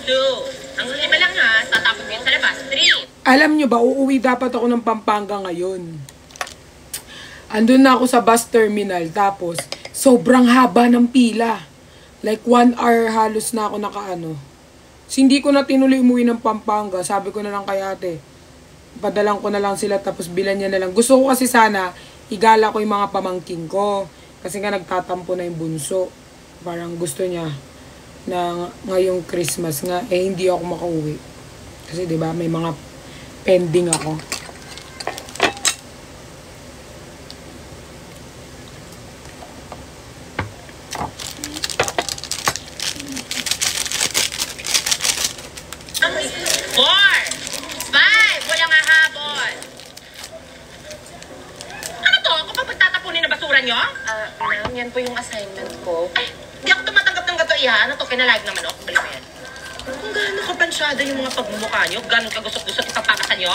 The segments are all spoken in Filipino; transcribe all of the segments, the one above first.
2. Ang 5 lang ha, tatapos yun sa labas. 3. Alam nyo ba, uuwi dapat ako ng Pampanga ngayon. Andun na ako sa bus terminal, tapos sobrang haba ng pila. Like 1 hour halos na ako nakaano. So, hindi ko na tinuloy umuwi ng Pampanga. Sabi ko na lang kay ate, padalang ko na lang sila tapos bilan niya na lang. Gusto ko kasi sana, igala ko yung mga pamangking ko. Kasi nga nagtatampo na yung bunso. Parang gusto niya na ngayong Christmas nga, eh hindi ako makauwi. Kasi 'di ba may mga pending ako. Ma'am, yan po yung assignment ko. Ay, di ako tumatanggap ng gato iyan. Ano to? Kinalive naman ako. Balik mo yan. Kung gaano kapansyada yung mga pagmumukha nyo, gaano kagusot-gusot ipapakasan nyo?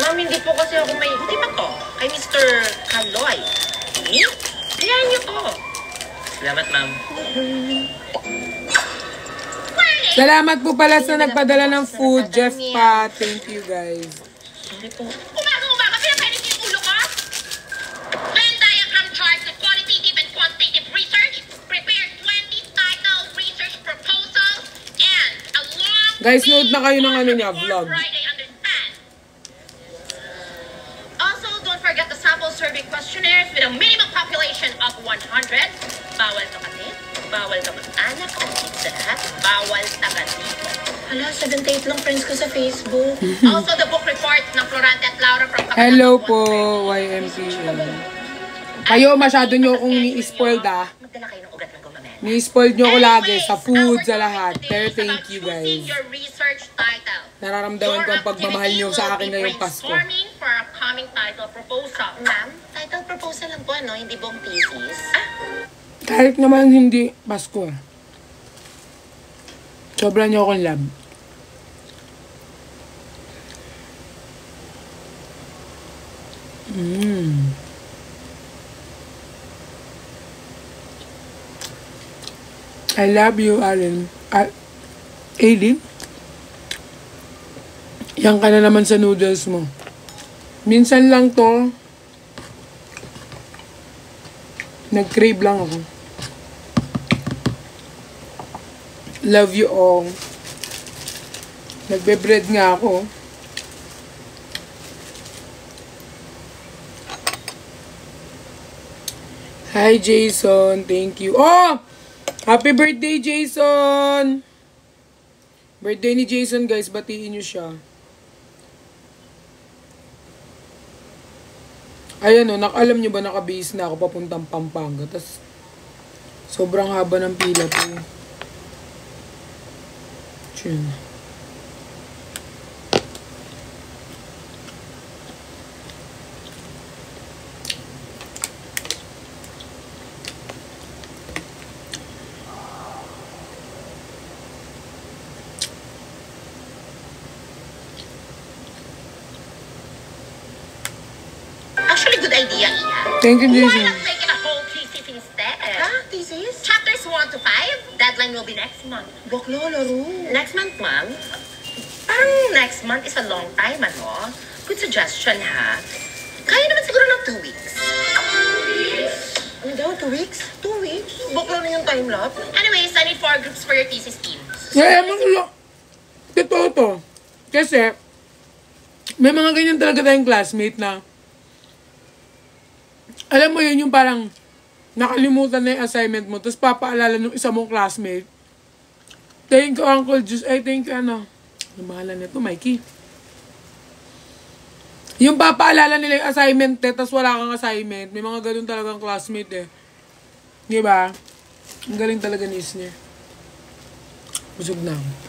Ma'am, hindi po kasi ako may... Hindi pa to. Kay Mr. Kaloy. Kaya nyo to. Salamat, ma'am. Salamat po pala sa nagpadala ng food. Jeff pa. Thank you, guys. Sorry po. Umaga, pinapainit yung ulo ko? Venn diagram chart of qualitative and quantitative research. Prepare 20 title research proposals and a long... Guys, note na kayo ng ano niya, vlog. Also, don't forget the sample survey questionnaires with a minimum population of 100. Bawal kapatid, bawal kamag-anak at isa, bawal taga-dito. Hala, 78 lang friends ko sa Facebook. Also, the book report ng Florante at Laura from Kapitan. Hello po, YMPL. Kayo masyado nyo akong ni-spoiled ah. Magdala kayo ng ugat ng gumamit. Ni-spoiled nyo ako lagi sa food, sa lahat. Pero thank you guys. Nararamdaman ko ang pagmamahal nyo sa akin ngayong Pasko. For a coming title proposal. Ma'am, title proposal lang po, ano? Hindi buong thesis. Kahit naman hindi Pasko. Sobra nyo akong love. I love you, Alin. Ailin? Yan ka na naman sa noodles mo. Minsan lang to. Nag-crave lang ako. Love you all. Nagbe-bread nga ako. Hi, Jason. Thank you. Oh! Happy birthday, Jason! Birthday ni Jason, guys. Batiin nyo siya. Ayan o, alam nyo ba nakabihis na ako papuntang Pampanga. Tapos, sobrang haba ng pila po. Tune. Actually, good idea, Iha. Thank you, Jason. Why not make it a whole thesis instead? Huh? Thesis? Chapters 1 to 5. Deadline will be next month. Bakla, laro. Next month, ma'am? Parang next month is a long time, ano? Good suggestion, ha? Kaya naman siguro ng 2 weeks. Ano daw, 2 weeks? 2 weeks? Bakla na yung time-lapse. Anyways, I need 4 groups for your thesis team. Yeah, totoo to. Kasi, may mga ganyan talaga tayong classmate na alam mo yun, yung parang nakalimutan na yung assignment mo, tapos papaalala ng isa mong classmate. Thank you, Uncle Jus. Ay, thank you, ano. Ang mahalan nito, Mikey. Yung papaalala nila yung assignment, tapos wala kang assignment. May mga ganun talagang classmate, eh. Di ba? Ang galing talaga ni Isner. Busog na ako.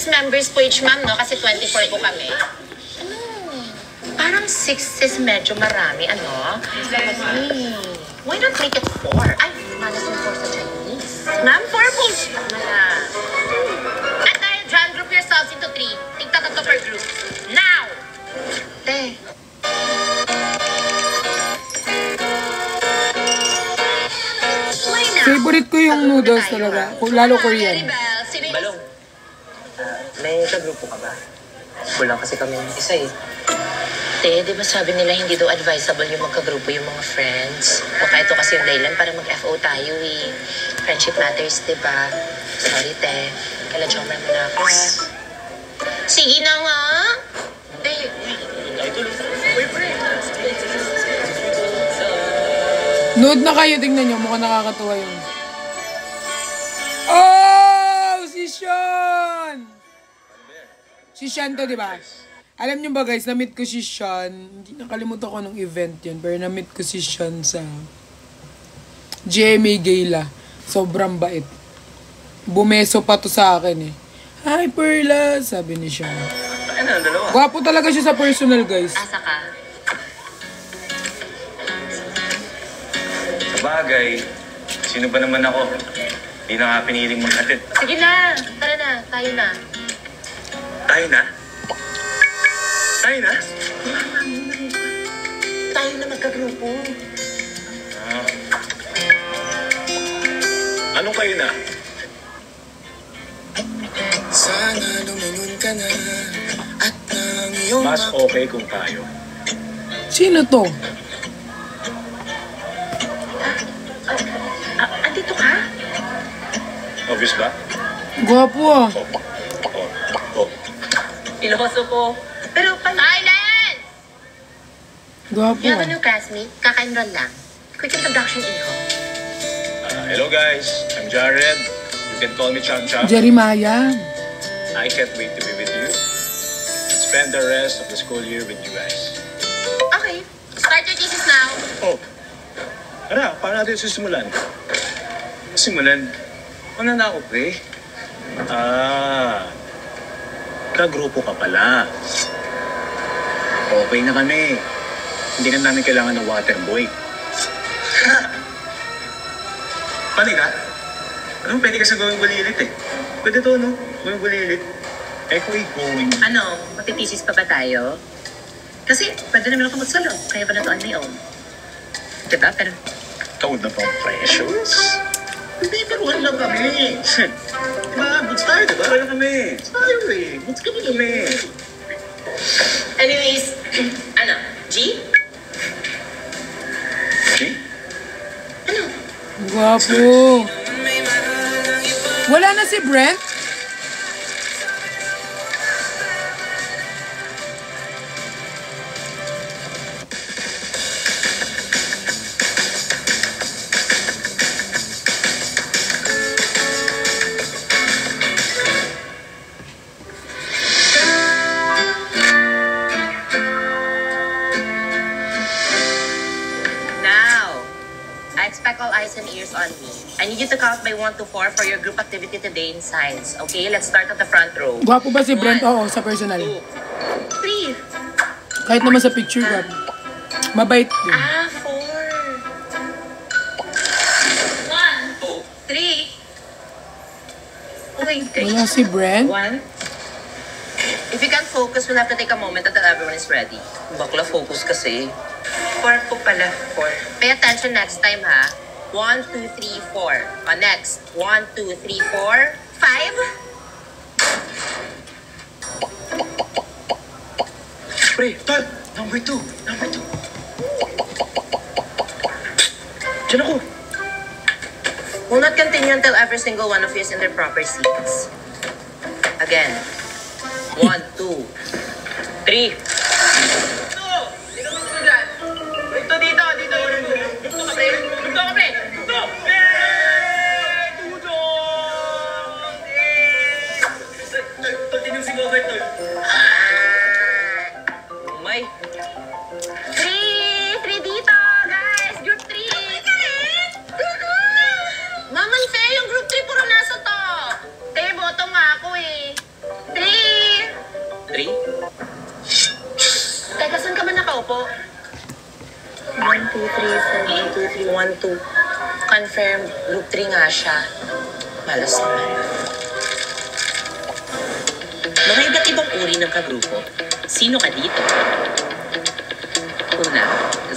Members po each, ma'am, no? Kasi 24 po kami. Parang 6 is medyo marami, ano? Why not make it 4? Ay, malas yung 4 sa Chinese. Ma'am, 4 po. At dahil dyan, group yourselves into 3. Tigtatatlo per group. Now! Favorite ko yung noodles talaga. Lalo Korean. Maribel, sino yung... Balong. May kagrupo ka ba? Kulang kasi kami ng isa eh. Te, di ba sabi nila hindi daw advisable yung magkagrupo yung mga friends? Baka ito kasi yung dahilan para mag-FO tayo eh. Friendship matters, di ba? Sorry, te. Kala Jomer mo na ako. Sige na nga. Nude na kayo, tingnan nyo. Mukhang nakakatuwa yun. Oh! Si Sean! Si Sean to, di ba? Alam nyo ba guys, na-meet ko si Sean. Hindi nakalimutan ko nung event yun. Pero na-meet ko si Sean sa GMA Gala. Sobrang bait. Bumeso pa to sa akin eh. Hi Perla! Sabi ni Sean. Ano ang dalawa? Gwapo talaga siya sa personal guys. Asa ka? Sabagay, sino ba naman ako? Hindi na nga piniling maghatid. Sige na. Tara na. Tayo na. Tayo na? Tayo na? Tayo na magkagrupo. Ah. Anong kayo na? Sana lumingon ka na at nang iyong Mas okay kung tayo. Sino to? Andito ka? Obvious ba? Gwapo ah. Oh. Iloso ko. Pero silence! Gwapo You have a ah. new classmate? Kaka-enroll lang. Quick introduction, Iho. Hello guys, I'm Jared. You can call me Cham Cham. Jeremiah. I can't wait to be with you. Spend the rest of the school year with you guys. Okay. Start your thesis now. Oh. Tara, paano natin sisimulan? Simulan? Ano na ako, pre? Kagrupo ka pala. Okay na kami. Hindi na namin kailangan ng water boy. Pali ka? Ano, pwede kasi gawing bulilit eh. Pwede to, no? Gawing bulilit. Going. Ano? Matitisis pa ba tayo? Kasi pwede naman ako magsalo. Kaya ba na to on my own? Diba? Pero Taon na pang precious. Hindi, biruan lang kami. Diba? Boots tayo, diba? Wala kami. Boots tayo eh. Boots kami. anyways, ano? G? Okay? Gwapo. Wala na si Brent? Now, I expect all eyes and ears on me. I need you to count by 1 to 4 for your group activity today in science. Okay, let's start at the front row. Gwapo ba si Brent? 1, Oo, sa personal. 2, 3. Kahit naman sa picture, gwapo. Mabait din. 4. 1, 3. Okay, Wala si Brent? 1. If you can't focus, we'll have to take a moment until everyone is ready. Bakla focus kasi. 4 po pala. 4. Pay attention next time, ha? 1, 2, 3, 4. Next. 1, 2, 3, 4. 5. Pre, tol! Number 2. Diyan ako. We'll not continue until every single one of you is in their proper seats. Again. 1, 2, 3. May. 3 dito, guys! Group 3! Naman, Fe, yung group 3 puro nasa to. Te, boto nga ako eh. 3! 3? Teka, saan ka ba nakaupo? 1, 2, 3, 4, 1, 2, 3, 1, 2. Confirm, group 3 nga siya. Malas naman. Mga iba't ibang uri ng kagrupo. Sino ka dito? Una,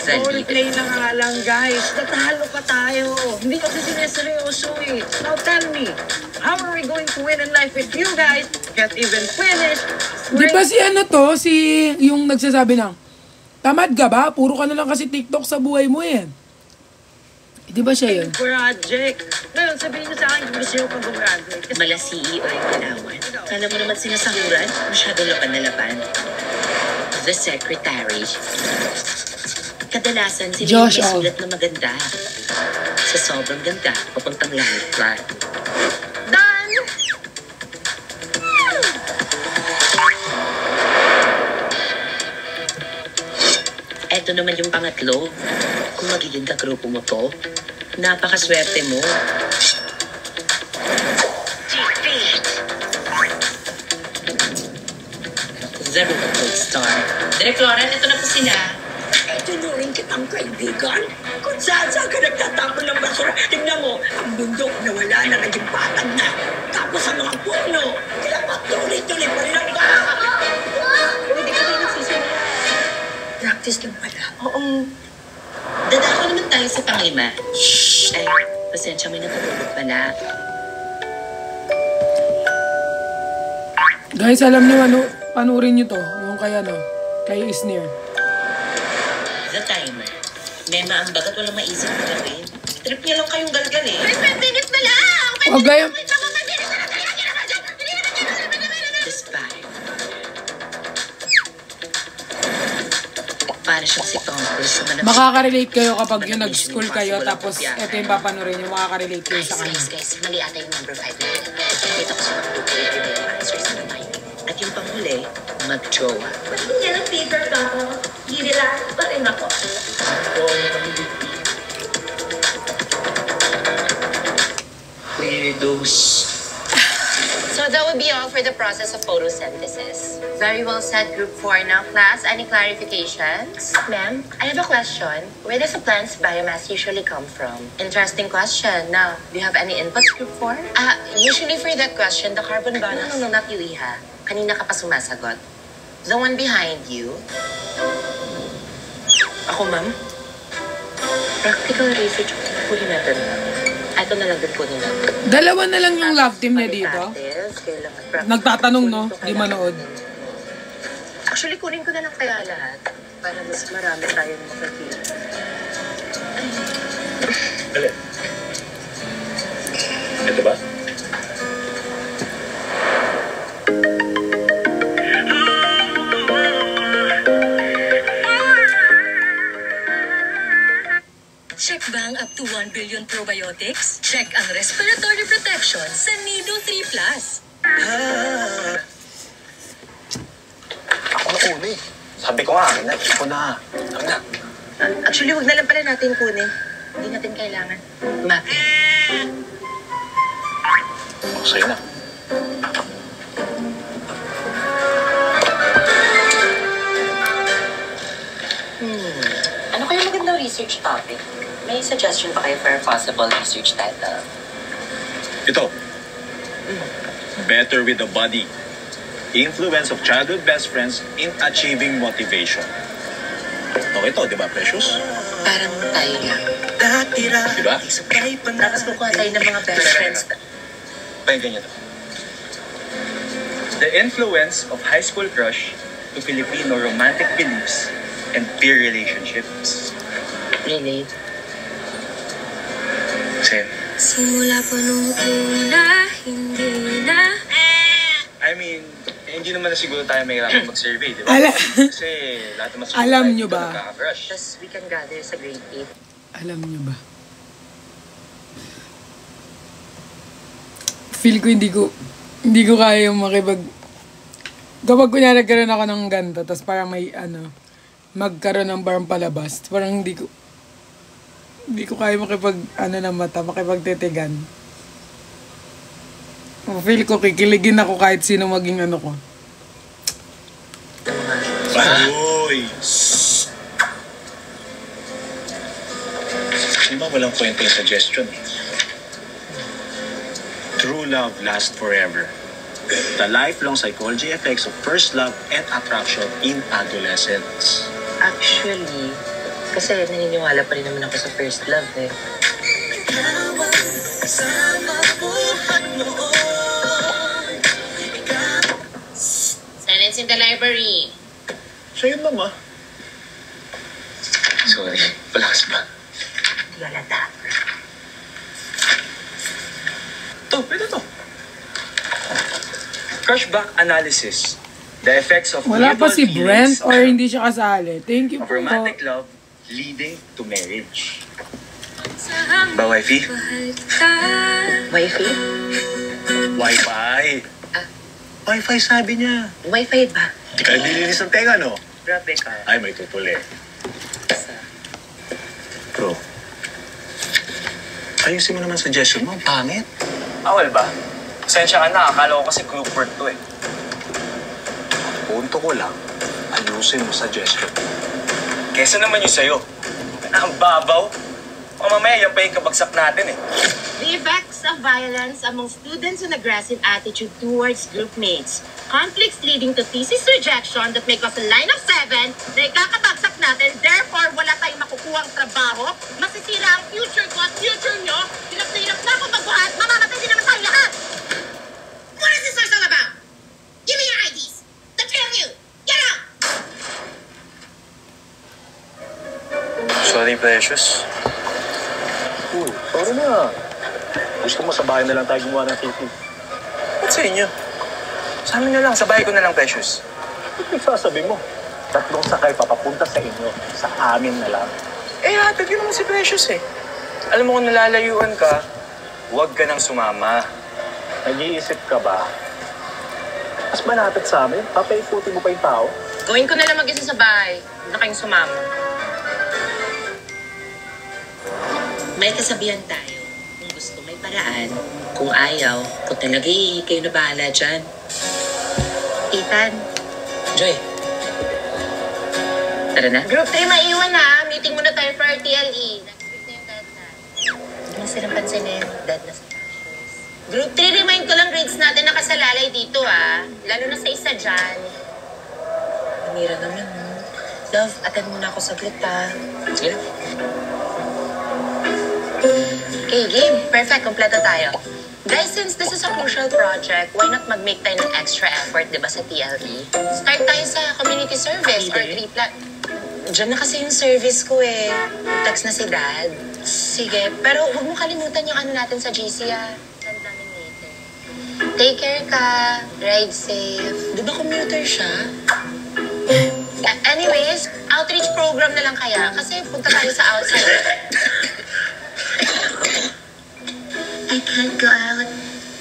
Sorry, play na nga lang, guys. Natalo pa tayo. Hindi kasi sineseryoso eh. Now tell me, how are we going to win in life if you guys can't even finish? Di ba si ano to? Si yung nagsasabi ng, tamad ka ba? Puro ka na lang kasi TikTok sa buhay mo eh. Di ba siya yun? Project. Ngayon, sabihin niyo sa akin kung gusto niyo pag gumraduate. Kasi Mala CEO yung ginawan. Kala mo naman sinasahuran? Masyado lapan na lapan. The secretary. Kadalasan sila yung Josh, may sulat na maganda. Sa sobrang ganda, papuntang lahat flat. done! Eto naman yung pangatlo. Kung magiging kagrupo mo to, napakaswerte mo. The Gold Star. Direk Lauren, ito na po sila. Tunurin kitang kaibigan. Kung saan ka nagtatapon ng basura, tignan mo, ang bundok na wala na naging patag na. Tapos ang mga puno, pinapatuloy-tuloy pa rin ang baha. Hindi ka rin nagsisimula. Practice lang pala. Oo. Dadako naman tayo sa panglima. Shhh! Ay, pasensya may natutulog pala. Guys, alam niyo ano, panurin niyo to. Yung kay ano, kay Isnir. The timer. May maambagat walang maisip na gawin. Trip niya lang kayong galgal eh. 5 minutes na lang! O gaya, The spy. Para siyang si Tom Cruise na manapit. makaka-relate kayo kapag yung nag-school kayo tapos ito yung papanurin niyo, makaka-relate kayo sa kanya. Guys, mali ata yung number 5 na yun. Nakita ko sa mga grupo yung answers na tayo. At yung panghuli, mag-jowa. Ba't hindi ng paper ka ako? Ginilaan pa rin ako. Weirdos. So that would be all for the process of photosynthesis. Very well said, Group 4. Now, class, any clarifications? Ma'am, I have a question. Where does a plant's biomass usually come from? Interesting question. Now, do you have any inputs, Group 4? Usually for that question, the carbon bonus... No, not you, Iha. Kanina ka pa sumasagot. The one behind you. Ako, ma'am? Practical research. Kunin natin. Ito na lang din kunin natin. Dalawa na lang yung love team niya dito. Qualitative, kailangan practical. Nagtatanong, no? Di manood. Actually, kunin ko na lang kaya lahat. Para mas marami tayong makakita. Alin? Ito ba? Check ba ang up to 1 billion probiotics? Check ang respiratory protection sa Nido 3 Plus. Ako na una eh. Sabi ko nga, akin na. Ako na. Tama na. Actually, wag na lang pala natin kunin. Hindi natin kailangan. Map. Ako sa'yo na. Ano kaya magandang research topic? May suggestion pa kayo for a possible research title? Ito. Better with the body. Influence of childhood best friends in achieving motivation. Okay to, di ba, Precious? Parang tayo lang. Di ba? Tapos kukuha tayo ng mga best friends. Pakinggan niyo to. The influence of high school crush to Filipino romantic beliefs and peer relationships. Relate. Sen. Simula po nung una, hindi na. I mean, hindi naman na siguro tayo mahirapan mag-survey, di ba? Kasi lahat naman siguro Alam tayo nyo ba? nagkaka-crush. Tapos we can gather sa grade 8. Alam niyo ba? Feel ko hindi ko kaya yung makipag... Kapag kunyari nagkaroon ako ng ganito, tapos parang may magkaroon ng parang palabas, parang hindi ko kaya makipag, ng mata, makipagtitigan. Feel ko, kikiligin ako kahit sino maging ko. Uy! Di ba walang kwenta yung suggestion? True love lasts forever. The lifelong psychology effects of first love and attraction in adolescence. Actually, Kasi naniniwala pa rin naman ako sa first love eh. Silence in the library. Siya yun, Mama. Sorry, palakas ba? Yolanda. Pwede to. Crushback analysis. The effects of Wala pa mutual si Brent feelings or hindi siya kasali. Thank you of po. romantic love leading to marriage. Ba, wifey? Wifi? Wi-Fi. Wi-Fi sabi niya. Wi-Fi ba? Di ka nililinis ng tenga, no? Grabe ka. Ay, may tutuli. Bro, ayusin mo naman suggestion mo. Ang pangit. Awal ba? Pasensya ka na, akala ko kasi group work to eh. Punto ko lang, ayusin mo suggestion. Kesa naman yung sa'yo. Ang babaw. O mamaya yan pa yung kabagsak natin eh. The effects of violence among students and aggressive attitude towards group mates. Conflicts leading to thesis rejection that may cause a line of 7 na ikakabagsak natin. Therefore, wala tayong makukuhang trabaho. Masisira ang future ko at future nyo. Hirap na ako magbuhat. Mamamatay din naman tayo lahat. What is this all about? Give me your IDs. The three of you. Get out! Sorry, Precious. Uy, sorry na. Gusto mo sa bahay na lang tayo gumawa ng TV. Ba't sa inyo? Sa amin na lang, sa bahay ko na lang, Precious. Ba't nagsasabi mo? Tatlong sakay papapunta sa inyo. Sa amin na lang. Eh, hatag yun naman si Precious eh. Alam mo kung nalalayuan ka, huwag ka nang sumama. Nag-iisip ka ba? Mas manatag sa amin? Papaikutin mo pa yung tao? Gawin ko na lang mag-isa sa bahay. Huwag na kayong sumama. May kasabihan tayo. Kung gusto may paraan. Kung ayaw, kung talaga kayo na bahala dyan. Ethan. Joy. Tara na. Group 3 maiwan na. Meeting muna tayo for our TLE. Next week na yung deadline. Hindi mo silang pansinin. Dad na sa Group 3, remind ko lang grades natin nakasalalay dito Lalo na sa isa dyan. Mira naman. Love, attend muna ako saglit Sige lang. Okay, game. Perfect. Kompleto tayo. Guys, since this is a crucial project, why not mag-make tayo ng extra effort, di ba, sa TLE? Start tayo sa community service or tripla. Diyan na kasi yung service ko eh. Text na si Dad. Sige, pero huwag mo kalimutan yung ano natin sa GC Send namin later. Take care ka. Ride safe. Di ba commuter siya? Anyways, outreach program na lang kaya. Kasi punta tayo sa outside. I can't go out.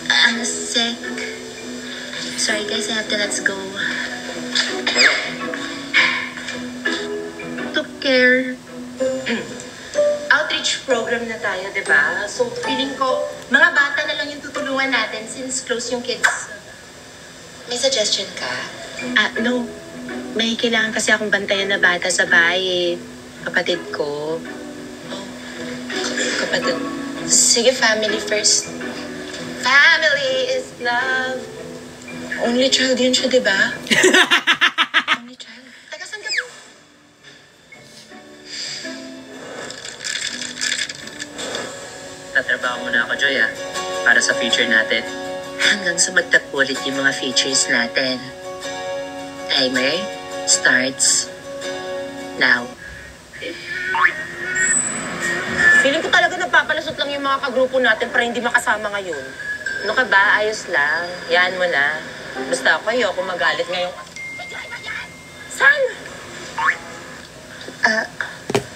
I'm sick. Sorry guys, I have to let's go. Took care. Outreach program na tayo, di ba? So, feeling ko, mga bata na lang yung tutulungan natin since close yung kids. May suggestion ka? No. May kailangan kasi akong bantayan na bata sa bahay Kapatid ko. Kapatid. Sige, family first. Family is love. Only child yun siya, di ba? Only child. Taga, saan ka po? Tatrabaho muna ako, Joy, para sa future natin. Hanggang sa magtagpo ulit yung mga features natin. Timer starts now. Feeling ko talaga napapalasot lang yung mga kagrupo natin para hindi makasama ngayon. Ano ka ba? Ayos lang. Yan mo na. Basta ako, ayoko magalit ngayong... Saan?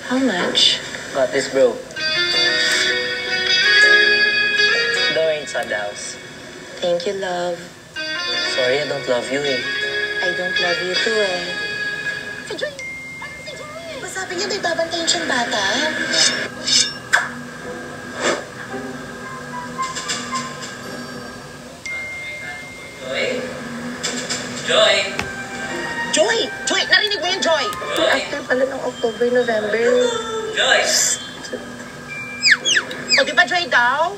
How much? Got this, bro. The rain's on the house. Thank you, love. Sorry, I don't love you eh. I don't love you too Si Joy! Ano si Joy? Masabi niya may babantayin siyang bata. Joy! Joy! Joy! Narinig mo yun, Joy! After pala ng October, November. Joy! O, di ba Joy daw?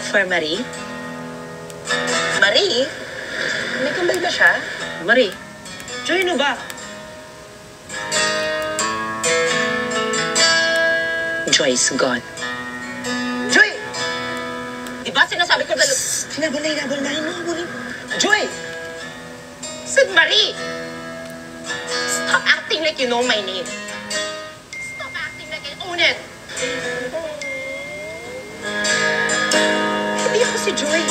For Marie? Marie? May kambal ba siya? Marie, Joy, ano ba? Joy's gone. Joy! Di ba sinasabi ko na... Hinabol na. Joy! Sid Marie! Stop acting like you know my name. Stop acting like I own it. Hindi ako si Joy.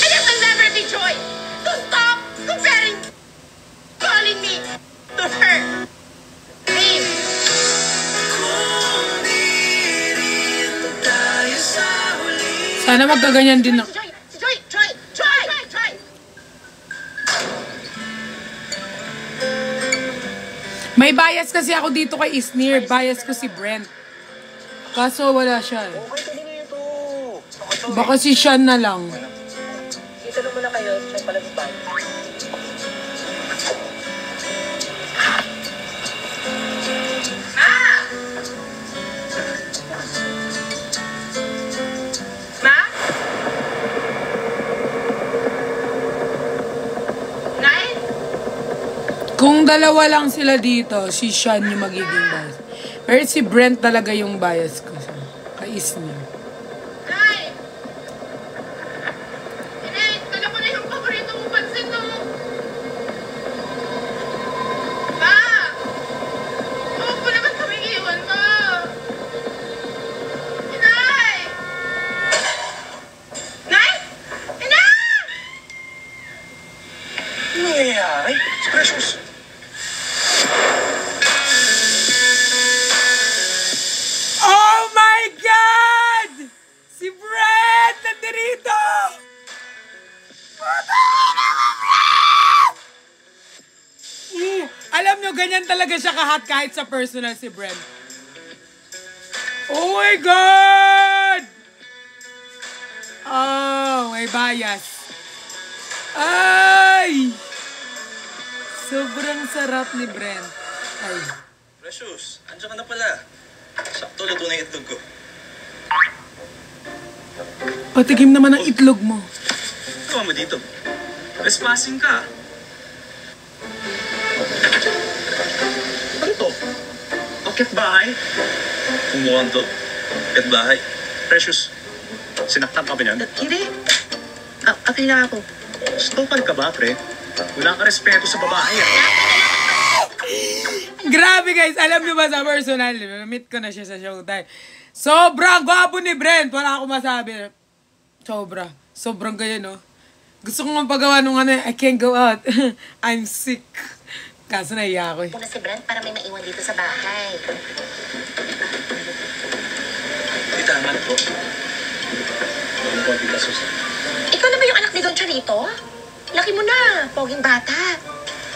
And I will never be Joy. So stop comparing, calling me to her. Name. Sana magkaganyan din ako. Si Joy! May bias kasi ako dito kay Isnir. Bias ko si Brent. Kaso wala siya. Okay, kanina ito. Baka si Sean na lang. Dito lang muna kayo. Siya pala sa bahay. Ma? Nay? Kung dalawa lang sila dito, si Sean yung magiging bias. Pero si Brent talaga yung bias ko. Kay Isnir. Nay! Nay, dala ko na yung paborito mong pansin, no? Ma! Huwag mo naman kaming iwan, ma! Inay! Nay! Inay! Ano nangyayari? Precious. Oh my God! Si Brent nandito! Alam nyo, ganyan talaga siya kahat kahit sa personal si Brent. Oh my God! Oh, may bias. Ay! Sobrang sarap ni Brent. Ay. Precious, andiyan ka na pala. Sakto, luto na yung itlog ko. Patigim naman ang itlog mo. Gawa mo dito. Trespassing ka. Ano to? Akit bahay? Kumuhan to. Akit bahay. Precious, sinaktan ka ba niyan? Hindi. Okay lang ako. Stalker ka ba, pre? Wala ka respeto sa babae, ah. Grabe guys, alam niyo ba sa personal, meet ko na siya sa Showtime. Sobrang gwapo ni Brent, wala akong masabi. Sobrang ganyan, no? Gusto ko nga pagawa nung ano, I can't go out. I'm sick. Kaso naiya ako eh. Muna si Brent para may maiwan dito sa bahay. Itaman ko. Ano ko, Tita Susan? Ikaw na ba yung anak ni Don Charito? Laki mo na, poging bata.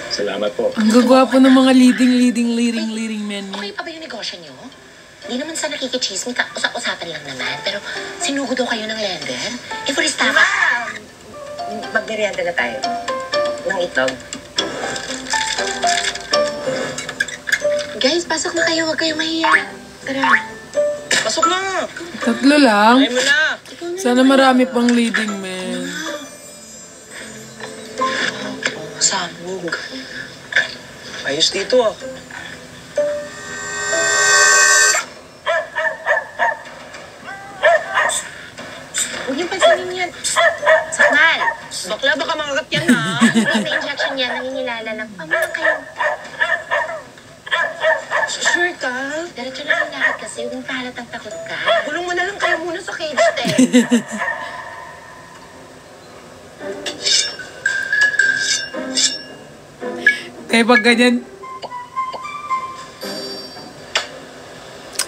Salamat po. Ang gagwapo ng mga leading men. Okay pa ba yung negosyo niyo? Hindi naman sa nakikichismis, usap-usapan lang naman. Pero sinugo daw kayo ng lender? Eh, for estafa. Magmerienda na tayo. Ng itlog. Guys, pasok na kayo. Huwag kayong mahiya. Tara. Pasok na! Tatlo lang. Ayaw mo na! Sana marami pang leading men. Samog. Ayos dito, ah. Huwag niyong pansinin yan. Sakmal. Bakla, baka makagat yan, ha? Hindi injection yan. Nangingilala lang. Pamulang kayo. Sure ka? Diretso na yung lakad kasi. Huwag mong pahalatang takot ka. Kulong mo na lang kayo muna sa cage, te. Kaya pag ganyan,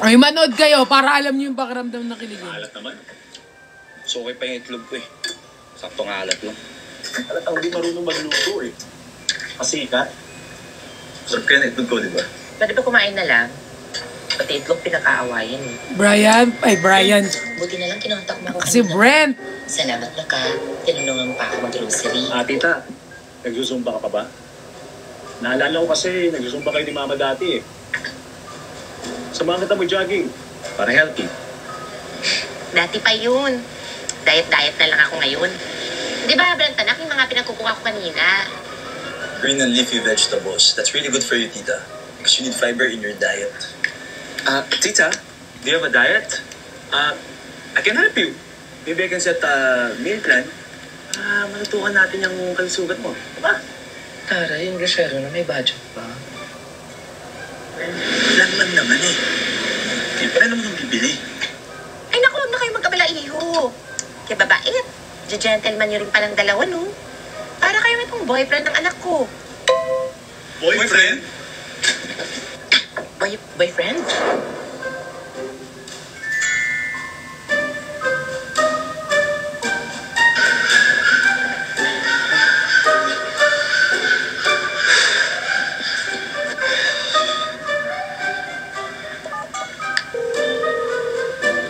ay manood kayo para alam niyo yung pakiramdam na kiligin. Alat naman. So, okay pa yung itlog ko, eh. Saktong alat lang. Alat ang di marunong magluto, eh. Pasikat. Sarap kaya na itlog ko, di ba? Pwede ba kumain na lang? Pati itlog pinakaawayin. Brian. Buti na lang kinontak mo ako. Si Brent. Salamat na ka. Tinulungan mo pa ako mag-grocery. Tita, nagsusumba ka pa ba? Naalala ko kasi nagsusumba kayo ni Mama dati eh. Samahan kita mag-jogging para healthy. Dati pa yun. Diet na lang ako ngayon. Di ba, Brent, anak, yung mga pinagkukuha ko kanina? green and leafy vegetables. That's really good for you, tita. Because you need fiber in your diet. Tita, do you have a diet? I can help you. Maybe I can set a meal plan. Matutukan natin yung kalusugan mo. Diba? Tara, yung grosyero na may budget pa. Lang naman eh. Hindi pa rin naman bibili. Ay naku, huwag na kayo magkabala, iho. Kaya babait. Gentleman nyo rin palang dalawa, no? Para kayo itong boyfriend ng anak ko. Boyfriend? Boyfriend?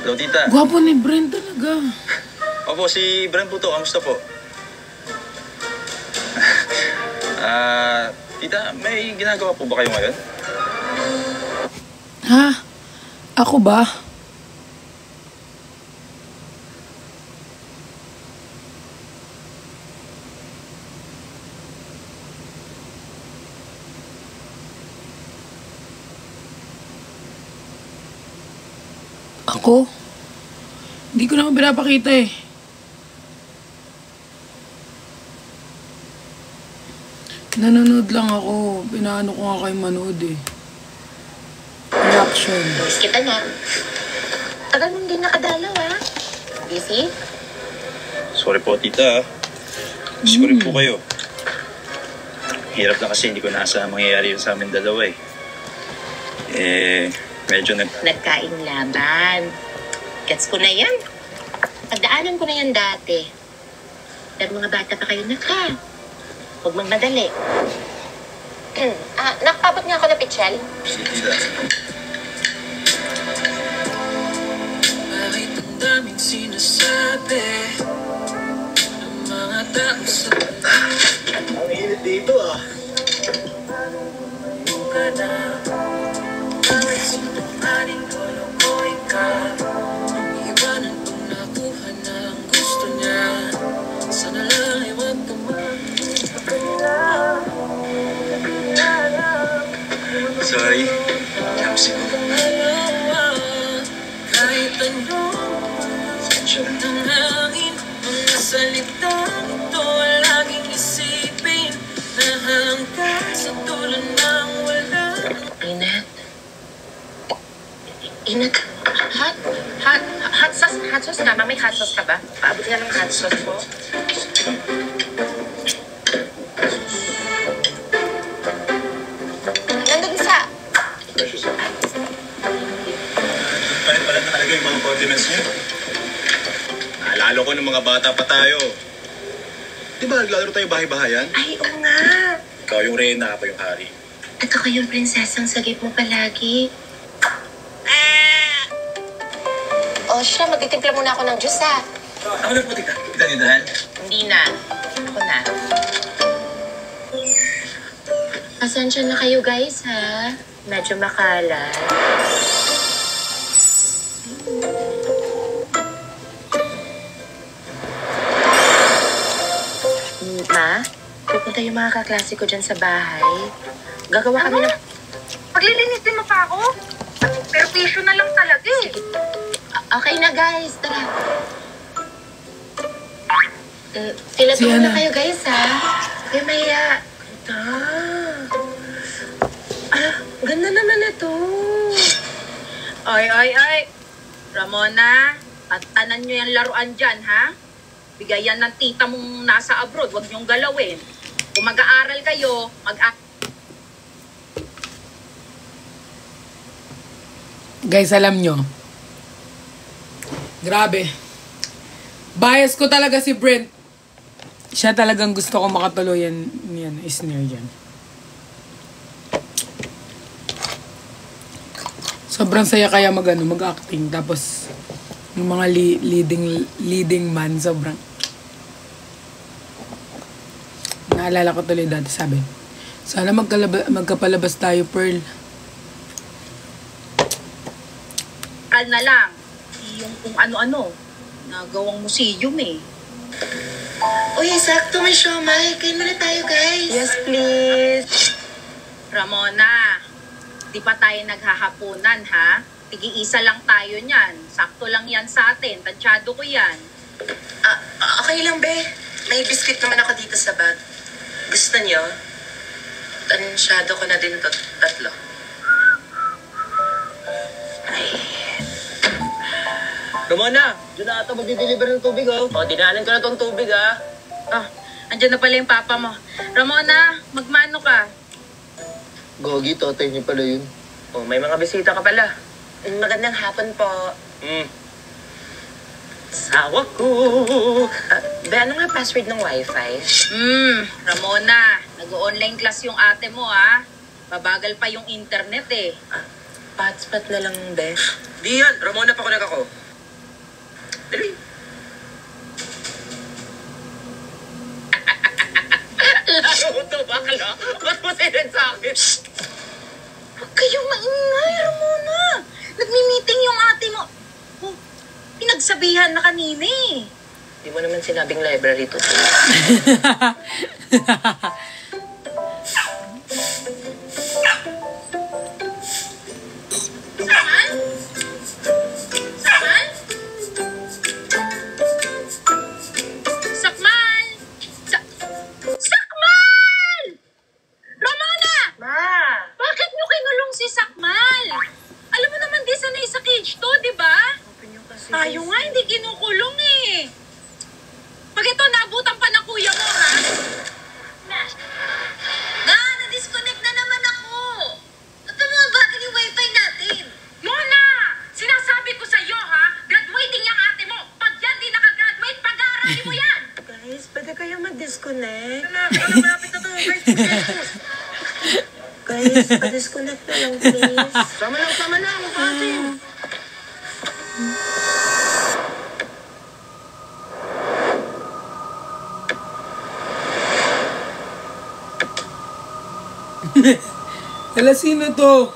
Hello, tita. Gwapo ni Bren talaga. Opo, si Bren po to. Kamusta po? Tita, may ginagawa po ba kayo ngayon? Ha? Ako ba? Ako? Hindi ko naman pinapakita eh. Nanonood lang ako. Pinaano ko nga kayo manood eh. Reaction. Miss kita na. Tagal mong din nakadalaw, ha? Busy? Sorry po, tita. Miss ko rin po kayo. Hirap na kasi hindi ko nasa mangyayari yun sa amin dalawa eh. Medyo Nagkain laban. Gets ko na yan. Pagdaanan ko na yan dati. Pero mga bata pa kayo na ka. Huwag magmadali. Nakapabot nga ako na pichel. Si tita. Bakit ang daming sinasabi ng mga tao sa Ang init dito ah. ka na? Bakit sinungaling kolokoy ka? Iiwanan kung nakuha na ang gusto niya. Sana lang ay wag tumangin sa kanila. Sorry. Jamsi ko. Kahit anong ng hangin, mga salitang ito laging isipin na hanggang sa tulan ng wala. Inat. Hot sauce ka? May hot sauce ka ba? Paabot nga ng hot sauce po. Nandun sa... Precious ah. Pala na talaga yung mga condiments niyo. Naalala ko ng mga bata pa tayo. Di ba naglalaro tayo bahay-bahayan? Ay, oo nga. Ikaw yung reyna, ako yung hari. At ako yung prinsesang sagip mo palagi. O siya, magtitimpla muna ako ng juice, ha? Ako na po, tita. Kita niyo dahil? Hindi na. Ako na. Pasensya na kayo, guys, ha? Medyo makalat. Ma, pupunta yung mga kaklase ko dyan sa bahay. Gagawa kami ng... Paglilinisin mo pa ako? Perwisyo na lang talaga eh. Okay na, guys. Tara. Tilaturo na kayo, guys, ha? Kaya maya. Ganda naman na to. Ay. Ramona, tanan nyo yung laruan dyan, ha? Bigayan ng tita mong nasa abroad, huwag nyong galawin. Kung mag-aaral kayo, Guys, alam nyo. Grabe. Bias ko talaga si Brent. Siya talagang gusto ko makatuloyan yan, isner dyan. Sobrang saya kaya mag-acting. Tapos, yung mga leading man, sobrang... Naalala ko tuloy dati, sabi. Sana magkapalabas tayo, Pearl. na lang yung kung ano-ano na gawang museum eh. Uy, sakto may siomay. Kain muna tayo, guys. Yes, please. Ramona, di pa tayo naghahapunan, ha? Tig-iisa lang tayo niyan. Sakto lang yan sa atin. Tansyado ko yan. Okay lang, be. May biscuit naman ako dito sa bag. Gusto niyo? Tansyado ko na din to. 3. Ramona, dyan na ata mag-deliver ng tubig, oh. O, dinalan ko na tong tubig, ah. Andyan na pala yung papa mo. Ramona, magmano ka? Gogi, tatay niyo pala yun. Oh, may mga bisita ka pala. Magandang hapon po. Sawa ko. Be, ano nga password ng wifi? Ramona, nag-online class yung ate mo, ha? Babagal pa yung internet, eh. Hotspot na lang, be. Di yan, Ramona pa ko ako. Dali. Laro mo to, bakla. Ba't mo sinad sa akin? Huwag kayong maingay, Ramona. Nagmi-meeting yung ate mo. Oh, pinagsabihan na kanina, eh. Di mo naman sinabing library to. Sakmal? Sakmal? Sakmal? Sakmal! Ramona! Ma! Bakit nyo kinulong si Sakmal? Alam mo naman di sanay sa cage to, di ba? Tayo nga, hindi kinukulong eh. Pag ito, naabutan pa ng kuya mo, ha? Na-disconnect na naman ako. Ba't pa mga bagal yung wifi natin? Mona! Sinasabi ko sa'yo, ha? Graduating yung ate mo. Pag yan di nakagraduate, pag-aaralin mo yan! Guys, pwede kayo mag-disconnect? Malapit na to, guys. Guys, pa-disconnect na lang, please. Sama lang. Pasin. Ala, sino to?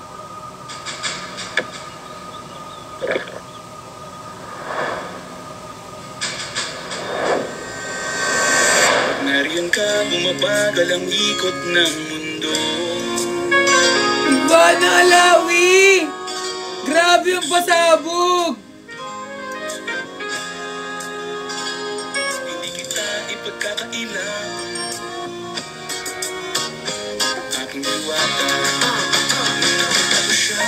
Nariyan ka, bumabagal ang ikot ng mundo. Iba na, Alawi! Grabe yung pasabog! Hindi kita ipagkakailan. Aking diwata, nung nakita ko siya,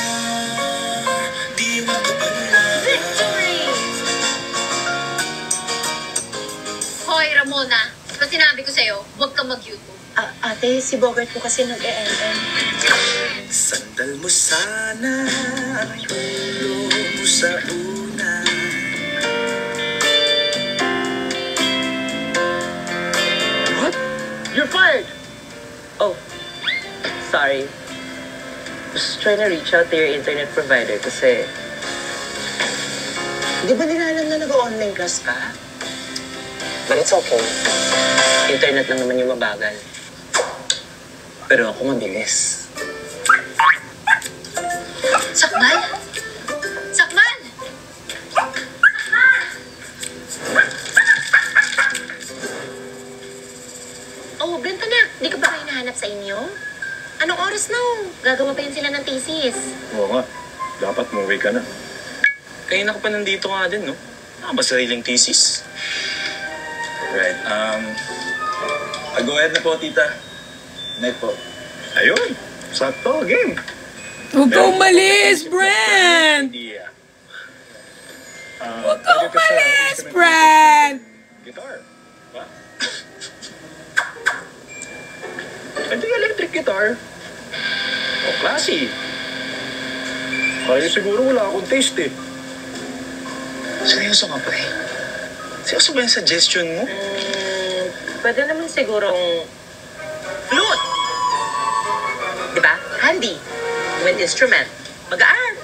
di makapaniwala. Hoy, Ramona. Diba sinabi ko sa'yo, huwag ka mag-YouTube. Ate, si Bogart po kasi nag-e-MM. Sandal mo sana ang ulo mo sa una. What? You're fired! Oh, sorry. Just trying to reach out to your internet provider kasi... Di ba nila alam na nag-online class ka? But it's okay. Internet lang naman yung mabagal. Pero ako mabilis. Sakmal? Sakmal! Oh, Brent, anak, di ka ba kayo nahanap sa inyo? Anong oras na? Gagawa pa yun sila ng thesis. Oo nga. Dapat umuwi ka na. Kanina ka pa nandito nga din, no? Baka ba sariling thesis? Right. Go ahead na po, tita. Night po. Ayun. Sakto. Game. Huwag ka umalis, Brent! Huwag ka umalis, Brent! Guitar. Ba? Ito yung electric guitar. O, classy. Kaya siguro wala akong taste eh. Seryoso ka, pre? Seryoso ba yung suggestion mo? Pwede naman sigurong... Flute! Diba? Handy. With instrument. Magaan.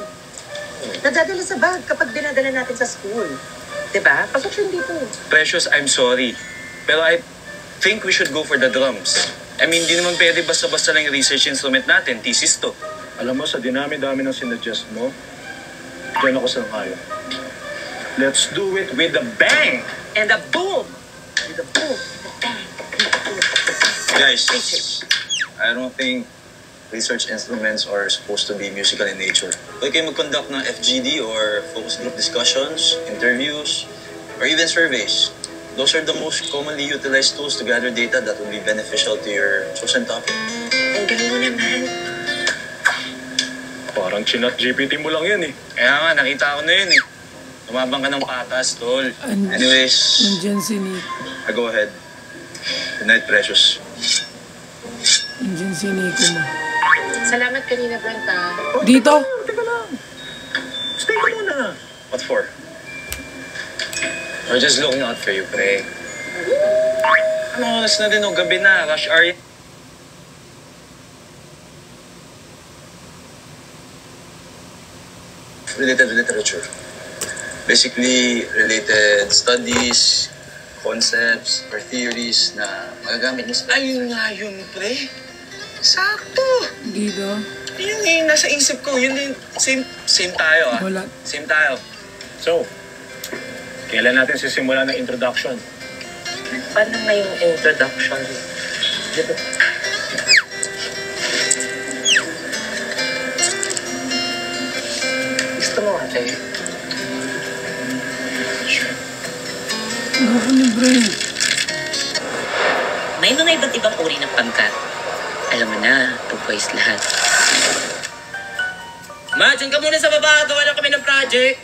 Nadadala sa bag kapag dinadala natin sa school. Diba? Pasok siya dito. Precious, I'm sorry. Pero I think we should go for the drums. I mean, di naman pwede basta-basta lang yung research instrument natin. Thesis to. Alam mo, sa dinami-dami ng sinuggest mo, diyan ako sa kayo. Let's do it with a bang! And a boom! With a Guys, I don't think research instruments are supposed to be musical in nature. Pwede kayo mag-conduct ng FGD or focus group discussions, interviews, or even surveys. Those are the most commonly utilized tools to gather data that will be beneficial to your chosen topic. Ang galing mo naman. Parang chinat GPT mo lang yan eh. Kaya nga, nakita ko na yun eh. Tumabang ka ng patas, tol. Anyways, Nandiyan si Nick. go ahead. Good night, precious. Nandiyan si Nico mo. Salamat kanina, Brent, ah. Dito? Teka lang. Stay ka muna. What for? We're just looking out for you, pre. Ano oras na din o gabi na? Rush hour. Related literature. Basically, related studies, concepts, or theories na magagamit niyo sa... Ayun nga yun, pre. Sakto. Dito? Yun eh, nasa isip ko. Yun din. Same tayo, ah. Wala. Same tayo. So, kailan natin sisimula ng introduction? Paano nga yung introduction? Diba? Gusto mo, ate? Gako ni Brent. May mga iba't ibang uri ng pangkat. Alam mo na, 2 boys lahat. Ma, dyan ka muna sa baba. Gawa lang kami ng project.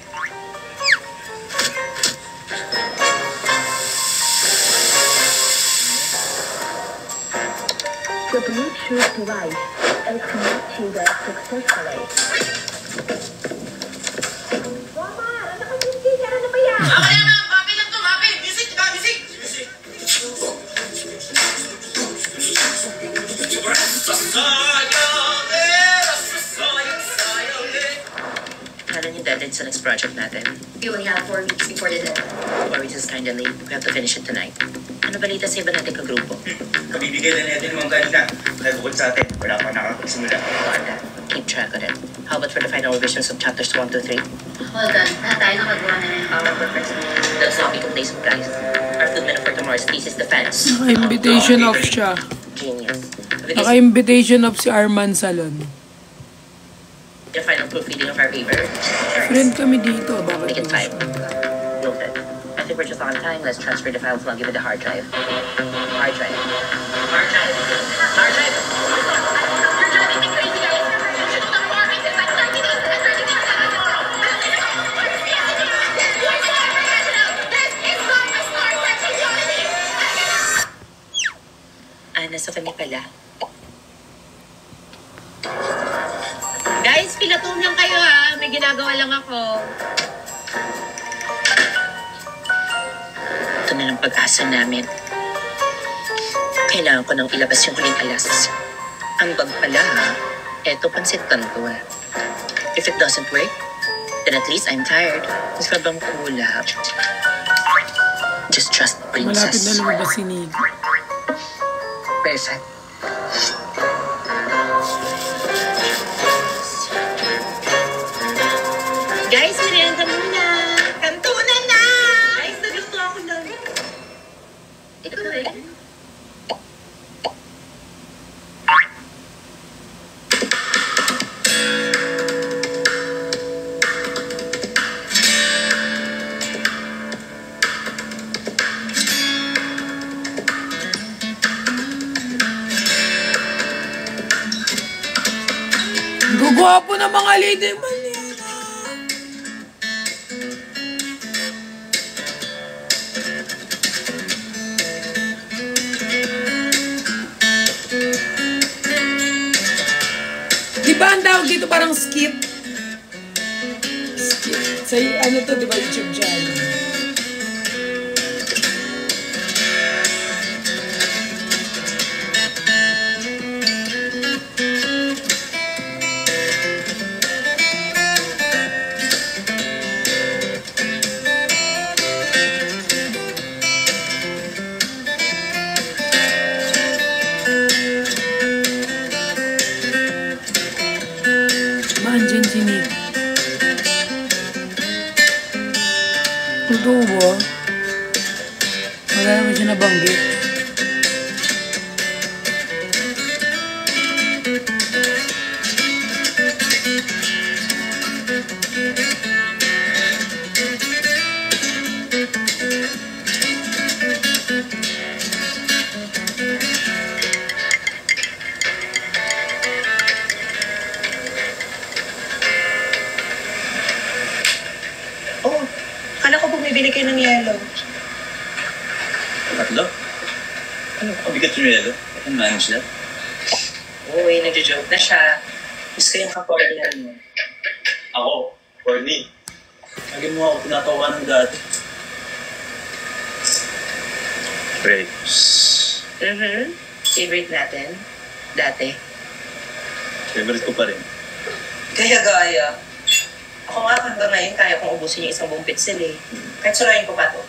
The Bluetooth device is connected successfully. Kaya na, mapi lang to, mapi! Music, diba? Music! Kailan yung deadline sa next project natin? We only have 4 weeks before the deadline. 4 weeks is kinda late. We have to finish it tonight. Ano balita sa iba natin kagrupo? Kabibigay na natin mga kanina. Kaya bukod sa atin, wala pa nakakagsimula. Keep track of it. How about for the final revisions of chapters 1 to 3? Hold on, lahat tayo nakagawa na ng PowerPoint. Let's not be complacent, guys. Our food menu for tomorrow's thesis defense. Naka-invitation off siya. Genius. Naka-invitation off si Arman Salon. Your final proofreading of our paper. Friend kami dito. Bakit Make it mo 5. siya? Noted. I think we're just on time. Let's transfer the files along with the hard drive. Hard drive. Hard drive. Hard drive. You're driving me crazy, guys. You should do the warming in like 30 days and 30 days tomorrow. Nasa kami pala. Guys, pilatum lang kayo ha. May ginagawa lang ako. Ito na lang pag-asa namin. Kailangan ko nang ilabas yung huling alas. Ang bag pala ha. Eto, pansit canton. If it doesn't work, then at least I'm tired. Mas bang kulap. Just trust the Malapit na princess. lumabas si Nick. Perfect. Guys, merienda muna. Kantunan na! Guys, nagusto ako lang. Ito rin. Gugwapo na mga lady man yan. Di ba ang tawag dito parang skip? Skip. Sa ano to, di ba YouTube channel? Andyan si Nick. Totoo ba? Wala naman siya nabanggit. Oh, kala ko bumibili kayo ng yelo. Tatlo? Ano ba kabigat yung yelo? Ang manage na? Uy, nagjo-joke na siya. Gusto ko yung kapordihan mo. Ako? Corny? Lagi mo ako tinatawanan dati. Grapes. Favorite natin? Dati? Favorite ko pa rin. Gaya-gaya. Ako nga hanggang ngayon, kaya kong ubusin yung isang buong pitsil eh. Kahit surayin ko pa to.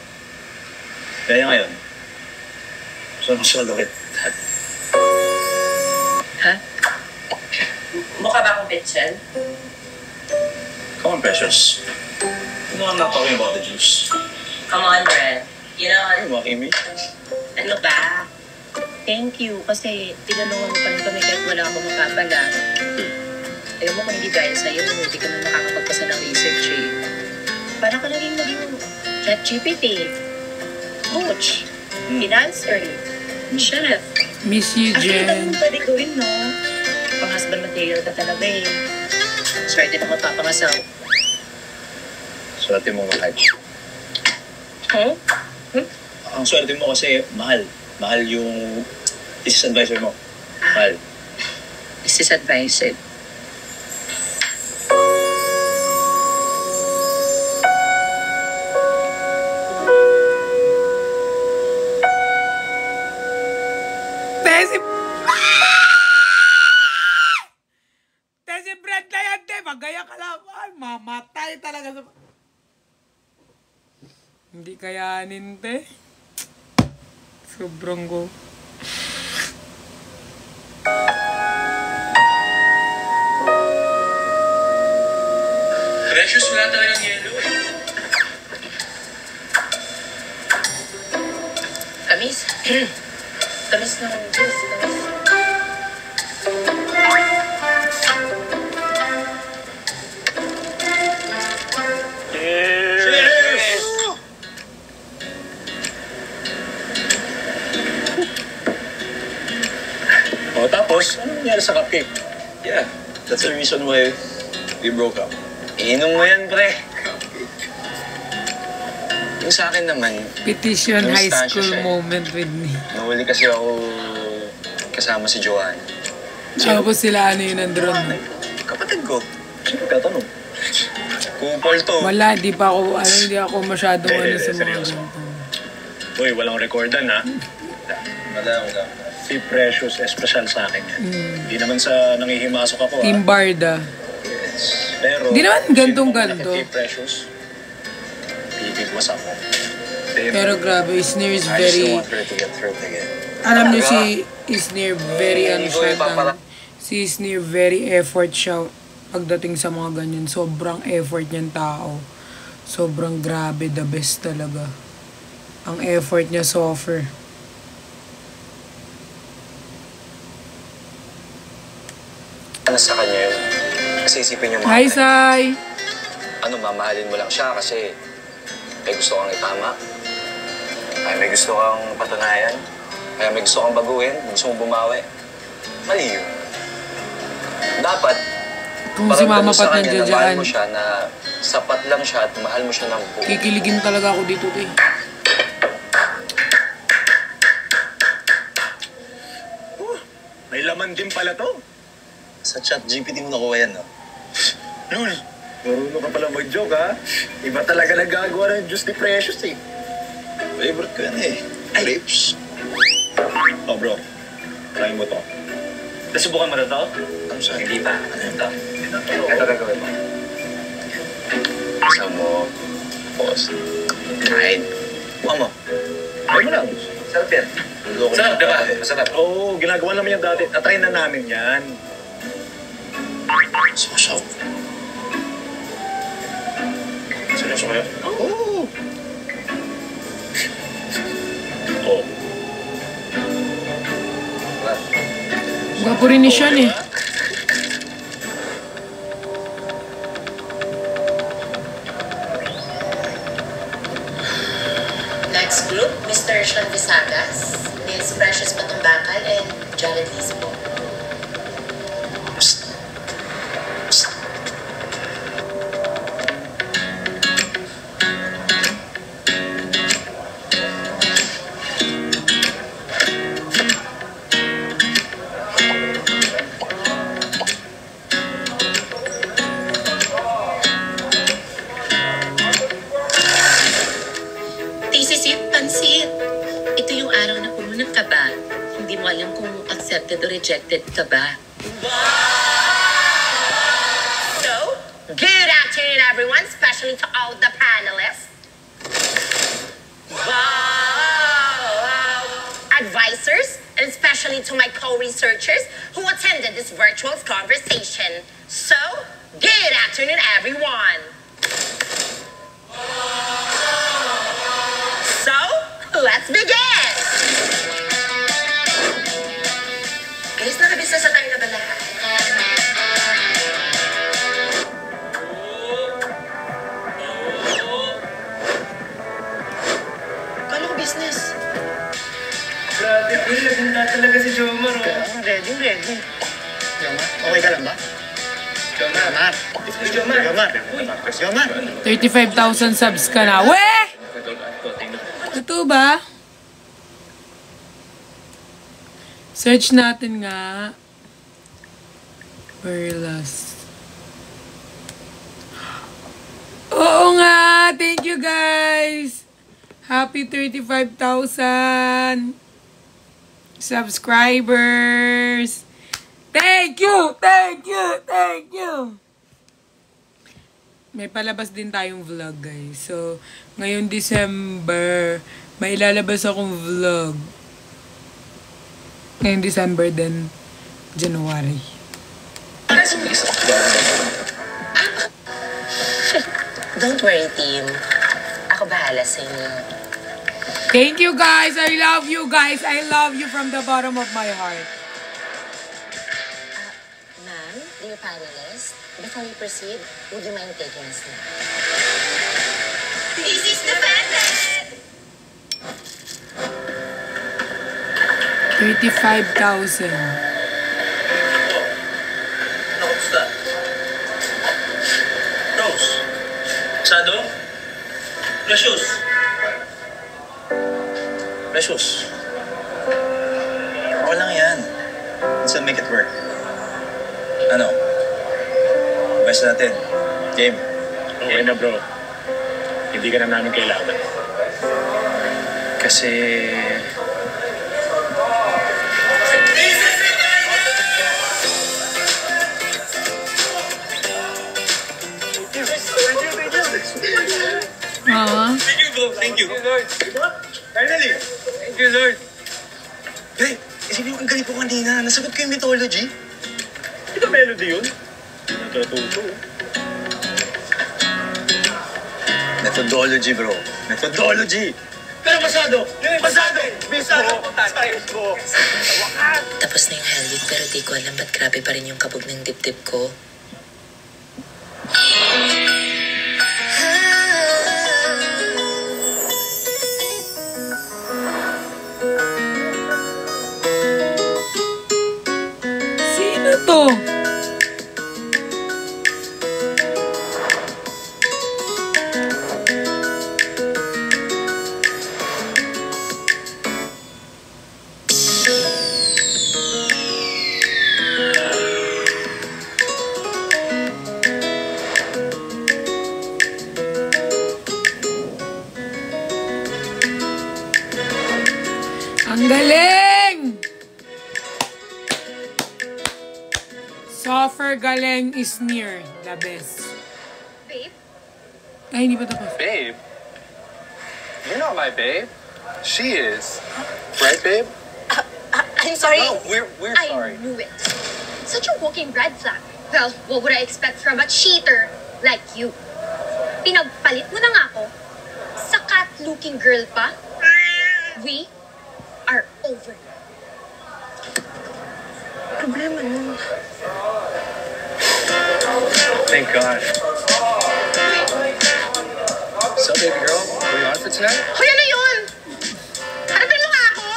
Kaya ngayon, saan siya lukit? Ha? Mukha ba akong pitsil? Come on, Precious. No, I'm not talking about the juice. Come on, Brad. You know, Ay, Makimi. ano ba? Thank you. Kasi tinanungan mo pa rin kami kahit wala akong makabala. Alam mo kung hindi dahil sa'yo, hindi ka na nakakapagpasa ng research eh. Parang ka naging maging ChatGPT, coach, financer, chef. Miss you, Actually, Jen. pwede gawin, no? Pang-husband material ka talaga eh. Swerte na magpapangasaw. Swerte mo mahal. Huh? Ang swerte mo kasi mahal. Mahal yung business advisor mo. Mahal. Business advisor. Tesi Brad na yan, te. Magaya ka lang. Ay, mamatay talaga sa... Hindi kayanin, te. Sobrang go. Precious, wala talagang yelo eh. Tamis. Tamis ng juice. Tamis. Cheers! O tapos, ano nangyari sa cupcake? Yeah, that's the reason why we broke up. Inom mo yan, pre. Yung sa akin naman, Petition Yung high stash school siya eh. moment with me. nahuli kasi ako kasama si Joanna. Tapos sila ano yun nandun. Kapatid ko. Sino katanong? Kupal to. Wala, hindi ako masyadong ano sa mga seryoso. ganito. Uy, walang recordan ha. Wala. Si Precious, special sa akin yan. Hindi naman sa nangihimasok ako Team Barda. Pero, Di naman gantong sino ganto. Kay Precious, bibigwas ako. Pero grabe, Isnir is I just very... don't want her to get hurt again. Alam niyo si Isnir, very Hindi ko ipapala- si Isnir, very effort siya pagdating sa mga ganyan. Sobrang effort niyang tao. Sobrang grabe, the best talaga. Ang effort niya suffer. Ano sa kanya yun? Kasi isipin niyo Hi, Sai! mamahalin mo lang siya kasi may gusto kang itama. Kaya may gusto kang patunayan. Kaya may gusto kang baguhin. Gusto mong bumawi. Mali yun. Dapat, Kung si Mama sa Pat kanya, nandiyan na mahal dyan, mo siya, na sapat lang siya at mahal mo siya ng buo. kikiligin talaga ako dito, te. May laman din pala to. Sa ChatGPT mo nakuha yan, no? Lul, marunong ka pala mag-joke ha. Iba talaga nagagawa ng Diyos ni Precious eh. Favorite ko yan eh. Grapes. Oh bro, try mo to. Nasubukan mo na to? Ano sa Hindi pa. Ano yun to? Ito gagawin mo. Isa mo. Pause. Kain. Buka mo. Try mo lang. Sarap yan. Sarap, di ba? Masarap. Oo, ginagawa naman yan dati. Natry na namin yan. Sausaw. Seryoso kayo? Oo. ko rin ni Sean eh. Next group, Mr. Sean Visagas, Miss Precious Matumbakal, and Jared Lisbo. Accepted or rejected ka ba? So, good afternoon everyone, especially to all the panelists. Advisors, and especially to my co-researchers who attended this virtual conversation. So, good afternoon everyone. So, let's begin! Guys, nakabisnes na tayo na ba lahat? Kala ko business. Grabe, naganda talaga si Jomar, oh. Ready. Jomar, okay ka lang ba? Jomar. 35,000 subs ka na. Weh! Totoo ba? Search natin nga. Very last. Oo nga! Thank you guys! Happy 35,000 subscribers! Thank you! May palabas din tayong vlog guys. So, ngayon December, may lalabas akong vlog. Ngayong December din, January. Don't worry, team. Ako bahala sa inyo. Thank you guys! I love you guys! I love you from the bottom of my heart. Ma'am, dear panelists, before we proceed, would you mind taking a snack? This is the best! 35,000. Kamusta? Rose? Sado? Precious? Okay lang yan. Let's make it work. Ano? Best natin. Game. Okay na bro. Hindi ka na namin kailangan. Kasi... Thank you, bro. Thank you. Lord. Finally. Thank you, Lord. Hey, isipin mo ang galing po kanina. Nasagot ko yung mythology. Hindi ka melody yun. Natututo. Methodology, bro. Methodology. Pero pasado. Bisado. Tapos na yung Hell Week, pero di ko alam ba't grabe pa rin yung kabog ng dibdib ko. Sino to? Ang galing! Suffer galing is near the best. Babe? Ay, hindi pa tapos. Babe? You're not my babe. She is. Right, babe? I'm sorry. No, we're sorry. I knew it. Such a walking red flag. Well, what would I expect from a cheater like you? Pinagpalit mo na nga ako sa cat-looking girl pa. We are over. problema nun? Thank God. So, baby girl, are we on for tonight? Hoy, ano yun? Harapin mo nga ako!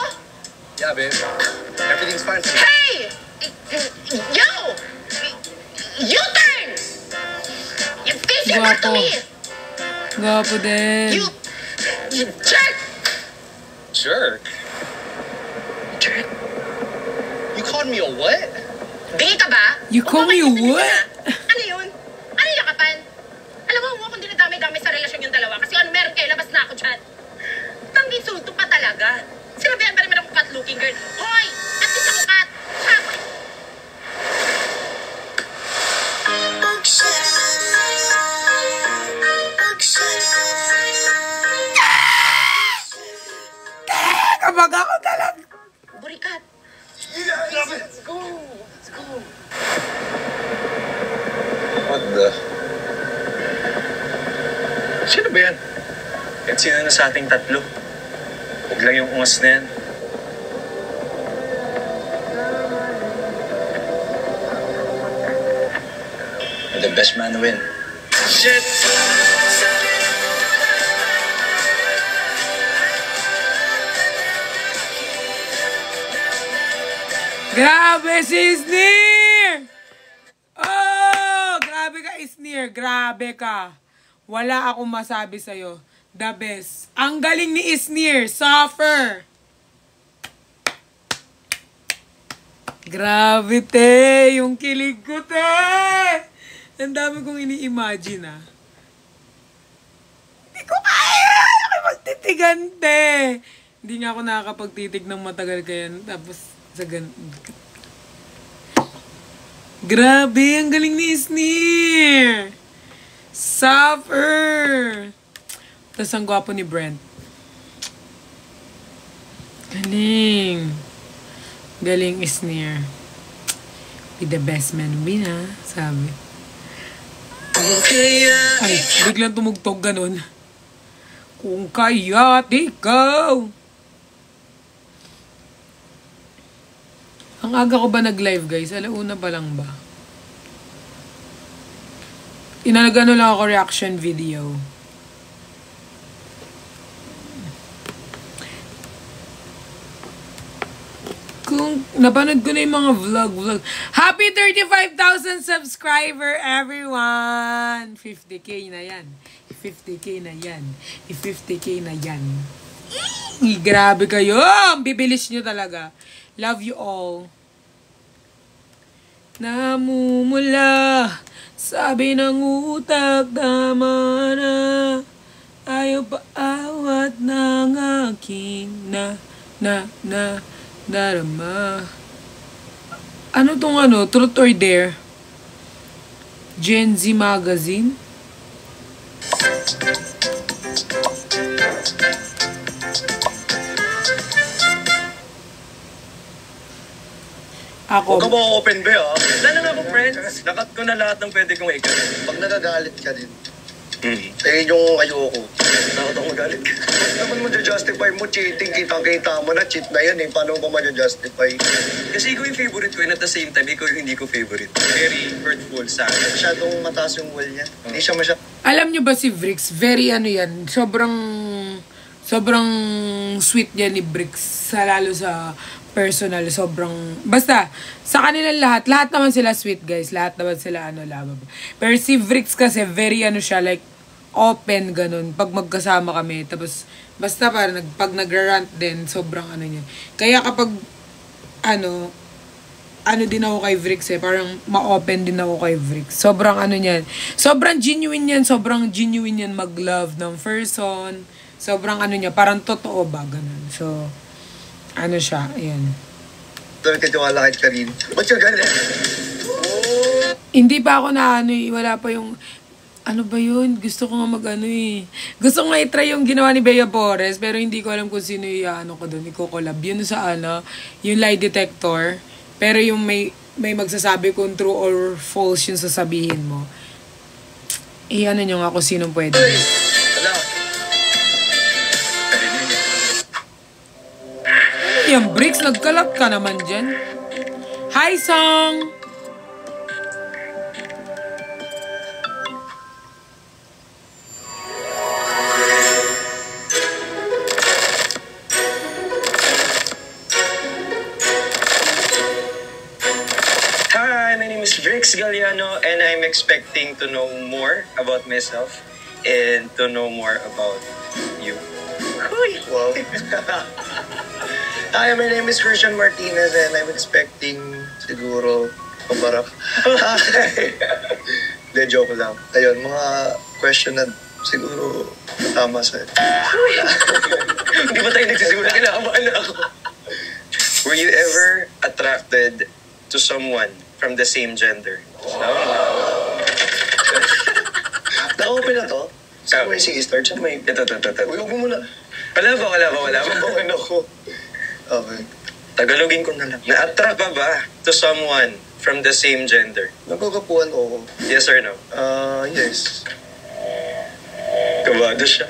Yeah, babe. Everything's fine for me. Hey! Yo! U-turn! You face your back to me! Gwapo din. You jerk! Jerk? Jerk? You called me a what? Bingi ka ba? You call me what? Ano yun? Ano yung yakapan? Alam mo, huwag akong dinadamay-damay sa relasyon yung dalawa kasi ano meron kayo, labas na ako dyan. Tanggi sulto pa talaga. Sinabihan pa naman ako cut-looking girl. Hoy! At least ako cut! Hapa! Kapag ako talaga. Burikat! Let's go! Let's go! What the? Sino ba yan? Kahit sino na sa ating tatlo. Huwag lang yung ungas na yan. The best man win. Shit! Grabe si Sneer! Oh! Grabe ka, Sneer. Grabe ka. Wala akong masabi sa'yo. The best. Ang galing ni Sneer. Suffer. Grabe, te. Yung kilig ko, te. Ang dami kong ini-imagine, ah. Hindi ko kaya. Ako magtitigan, te. Hindi nga ako nakakapagtitig ng matagal kaya. Tapos, sa grabe, ang galing ni Sneer. Suffer. Tapos ang gwapo ni Brent. Galing. Galing Sneer. Be the best man win, ha? Sabi. Ay, biglang tumugtog ganun. Kung kaya't ikaw. Ang aga ko ba nag-live, guys? Alauna pa lang ba? Inalagano lang ako reaction video. Kung napanood ko na yung mga vlog. Happy 35,000 subscriber, everyone! 50K na yan. 50K na yan. 50K na yan. Grabe kayo! Ang bibilis nyo talaga. Love you all. Namumula, sabi ng utak, tama na. Ayaw pa awat ng aking darama. Ano tong ano? Truth or Dare? Gen Z Magazine? Ako. Huwag ka mo open ba, ha? Wala na nga ako, friends. Nakat ko na lahat ng pwede kong ikaw. Pag nagagalit ka din, eh yung ayoko. Nakot ako magalit. Ba't naman mo justify mo cheating? Kitang-kita mo na, cheat na yan eh. Paano mo ba ma-justify? Kasi ikaw yung favorite ko and at the same time, ikaw yung hindi ko favorite. Very hurtful sa akin. Masyadong mataas yung wall niya. Hindi siya Alam nyo ba si Bricks? Very ano yan. Sobrang sweet yan ni Bricks. Lalo sa personal, sobrang, basta, sa kanilang lahat naman sila sweet, guys. Lahat naman sila, Pero si Vrix kasi, very, siya, like, open, ganun. Pag magkasama kami, tapos, basta parang, pag nagra-rant din, sobrang niya. Kaya kapag, din ako kay Vrix parang ma-open din ako kay Vrix. Sobrang niyan. Sobrang genuine yan mag-love ng person. Sobrang niya, parang totoo ba, ganun. So, siya, ayan. Dahil katiwala kay Karin. Ba't yung galit? Hindi pa ako na wala pa yung, ba yun? Gusto ko nga Gusto ko nga i-try yung ginawa ni Bea Bores, pero hindi ko alam kung sino yung ko doon, i-collab. Yun sa yung lie detector. Pero yung may magsasabi kung true or false yung sasabihin mo. Nyo nga kung sino pwede. Yan, Bricks, nagkalat ka naman dyan. Hi, Song! Hi, my name is Brix Galliano and I'm expecting to know more about myself and to know more about you. Wow. Hi, my name is Christian Martinez and I'm expecting siguro pabarap. De joke lang. Ayun, mga question na siguro tama sa'yo. Hindi ba tayo nagsisimula? Kinakabahan na ako. Were you ever attracted to someone from the same gender? Naka-open na to? Saan mo yung sige start? Saan mo yung... Ito. Uy, huwag mo muna. Wala ba? Okay na ako. Okay. Tagalogin ko na lang. Na-attract ka ba to someone from the same gender? Nagkakapuan ako. Yes or no? Yes. Kabado siya.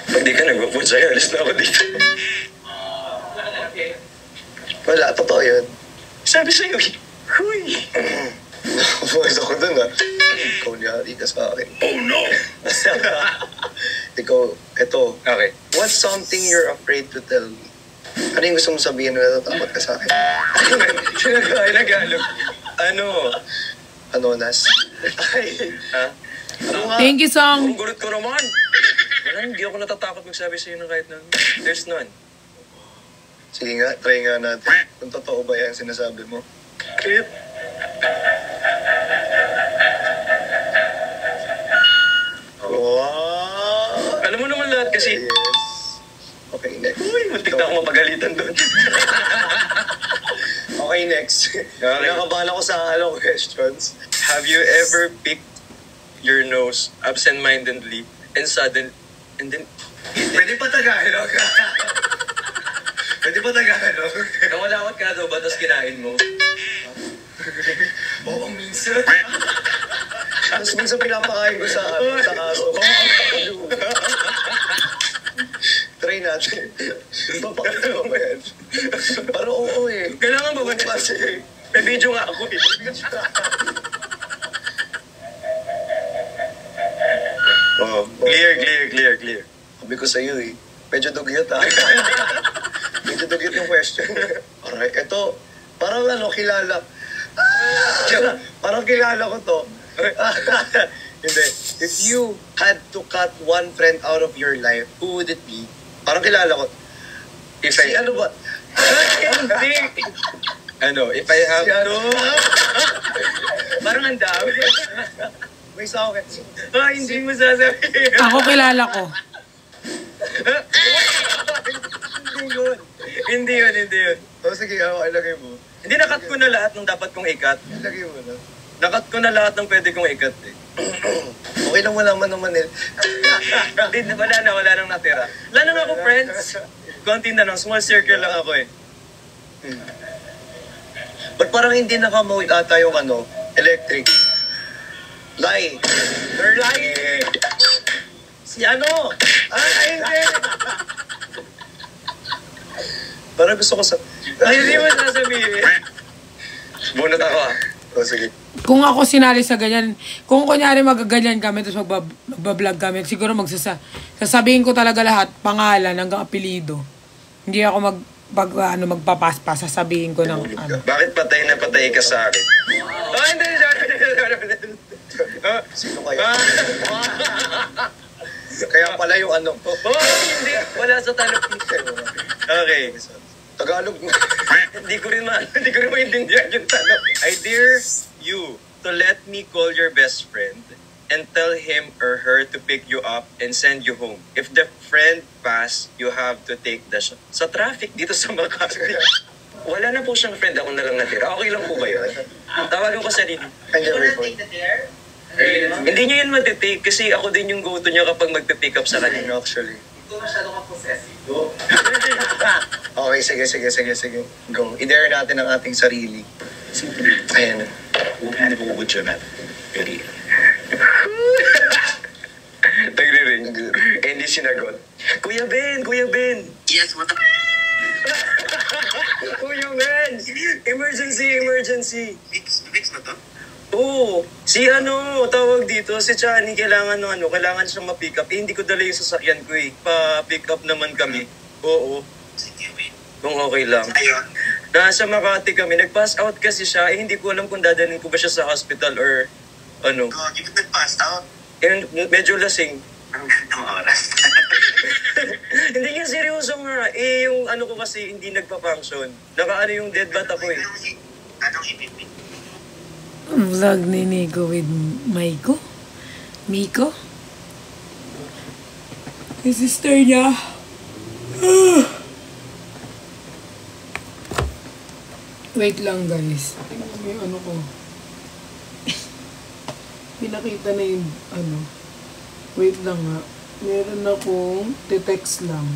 Pag di ka nagwapun sa'yo, alis na ako dito. Wala, totoo yun. Sabi sa'yo, huy! Nakapuan ako dun Ikaw niyari ka sa akin. Oh no! Ikaw, eto. Okay. What's something you're afraid to tell me? Ano yung gusto mong sabihin na natatakot ka sa akin? Sinagalog. Anonas? Ay, ha? Thank you, Song. Ang gurot ko naman. Wala, hindi ako natatakot magsabi sa'yo ng kahit na. There's none. Sige nga, try nga natin. Kung totoo ba yan sinasabi mo? Cute. Wow! Alam mo naman lahat kasi. Yes. Okay, next. Uy, muntik na ako mapagalitan doon. Okay, next. Nakabahala ko sa questions. Have you ever picked your nose absent-mindedly and then Pwede pa Tagalog. Pwede pa Tagalog. nawalawat ka daw ba tapos kinain mo? Oo, minsan. Tapos minsan pinapakain ko sa aso. Try natin. Papakita ko ba yan? Parang oo eh. Kailangan ba kasi? May video nga ako eh. Oh, Clear. Sabi ko sa'yo eh. Medyo dugyot Medyo dugyot yung question. Alright, ito. Parang kilala. Parang kilala ko to. Hindi. If you had to cut one friend out of your life, who would it be? Parang kilala ko. Ano ba? Hindi. If I have to... Parang ang dami. May isa ako hindi mo sasabihin. Ako kilala ko. Hindi yun. O sige, ilagay mo. Hindi, nakat ko na lahat ng dapat kong ikat. Ilagay mo na. Nakat ko na lahat ng pwede kong ikat eh. Okay lang malaman naman eh. Wala nang natira. Wala nang ako, friends. Konti na lang, small circle lang ako eh. Ba't parang hindi nakamawit ata yung electric? Lie. They're lying. Si hindi. Parang gusto ko Hindi mo sasabihin. Bunot ako O sige. Kung ako sinali sa ganyan, kung kunyari magaganyan kami, tapos magbablog kami, siguro sasabihin ko talaga lahat, pangalan hanggang apelido. Hindi ako magpapaspas, sasabihin ko ng Bakit patay na patay ka sa akin? Hindi. Sino kaya? Kaya pala yung hindi. Wala sa tanong. Okay. Tagalog. Hindi ko rin maintindihan yung tanong. I dare you to let me call your best friend and tell him or her to pick you up and send you home. If the friend pass, you have to take the shot. Sa traffic dito sa Makati. Wala na po siyang friend, ako na lang natira. Okay lang po ba yun? Tawagan ko sa rin. Hindi niya yan matitake kasi ako din yung go-to niya kapag magpipick up sa kanya. Actually. Ito masyado ka possessive. Okay, sige. Go. I-dare natin ang ating sarili. Ayan. Would you not? Very. Nagre-ring. Hindi sinagot. Kuya Ben! Yes, what the... Kuya Ben! Emergency! Fix na to? Oo. Si tawag dito, si Chani, kailangan siyang ma-pick up. Hindi ko dala yung sasakyan ko eh. Pa-pick up naman kami. Oo. Sige, wait. Kung okay lang. Ayun. Nasa Makati kami. Nag-pass out kasi siya. Hindi ko alam kung dadalhin ko ba siya sa hospital or ano. Di ba nag-pass out? Medyo lasing. Ang gandang oras. Hindi nga seryoso nga. Yung ko kasi hindi nagpa-function. Naka yung dead bat ako eh. Anong ipipin? Vlog ni Nico with Miko? Yung sister niya. Wait lang guys. May ko. Pinakita na yung Wait lang nga. Meron akong te-text lang.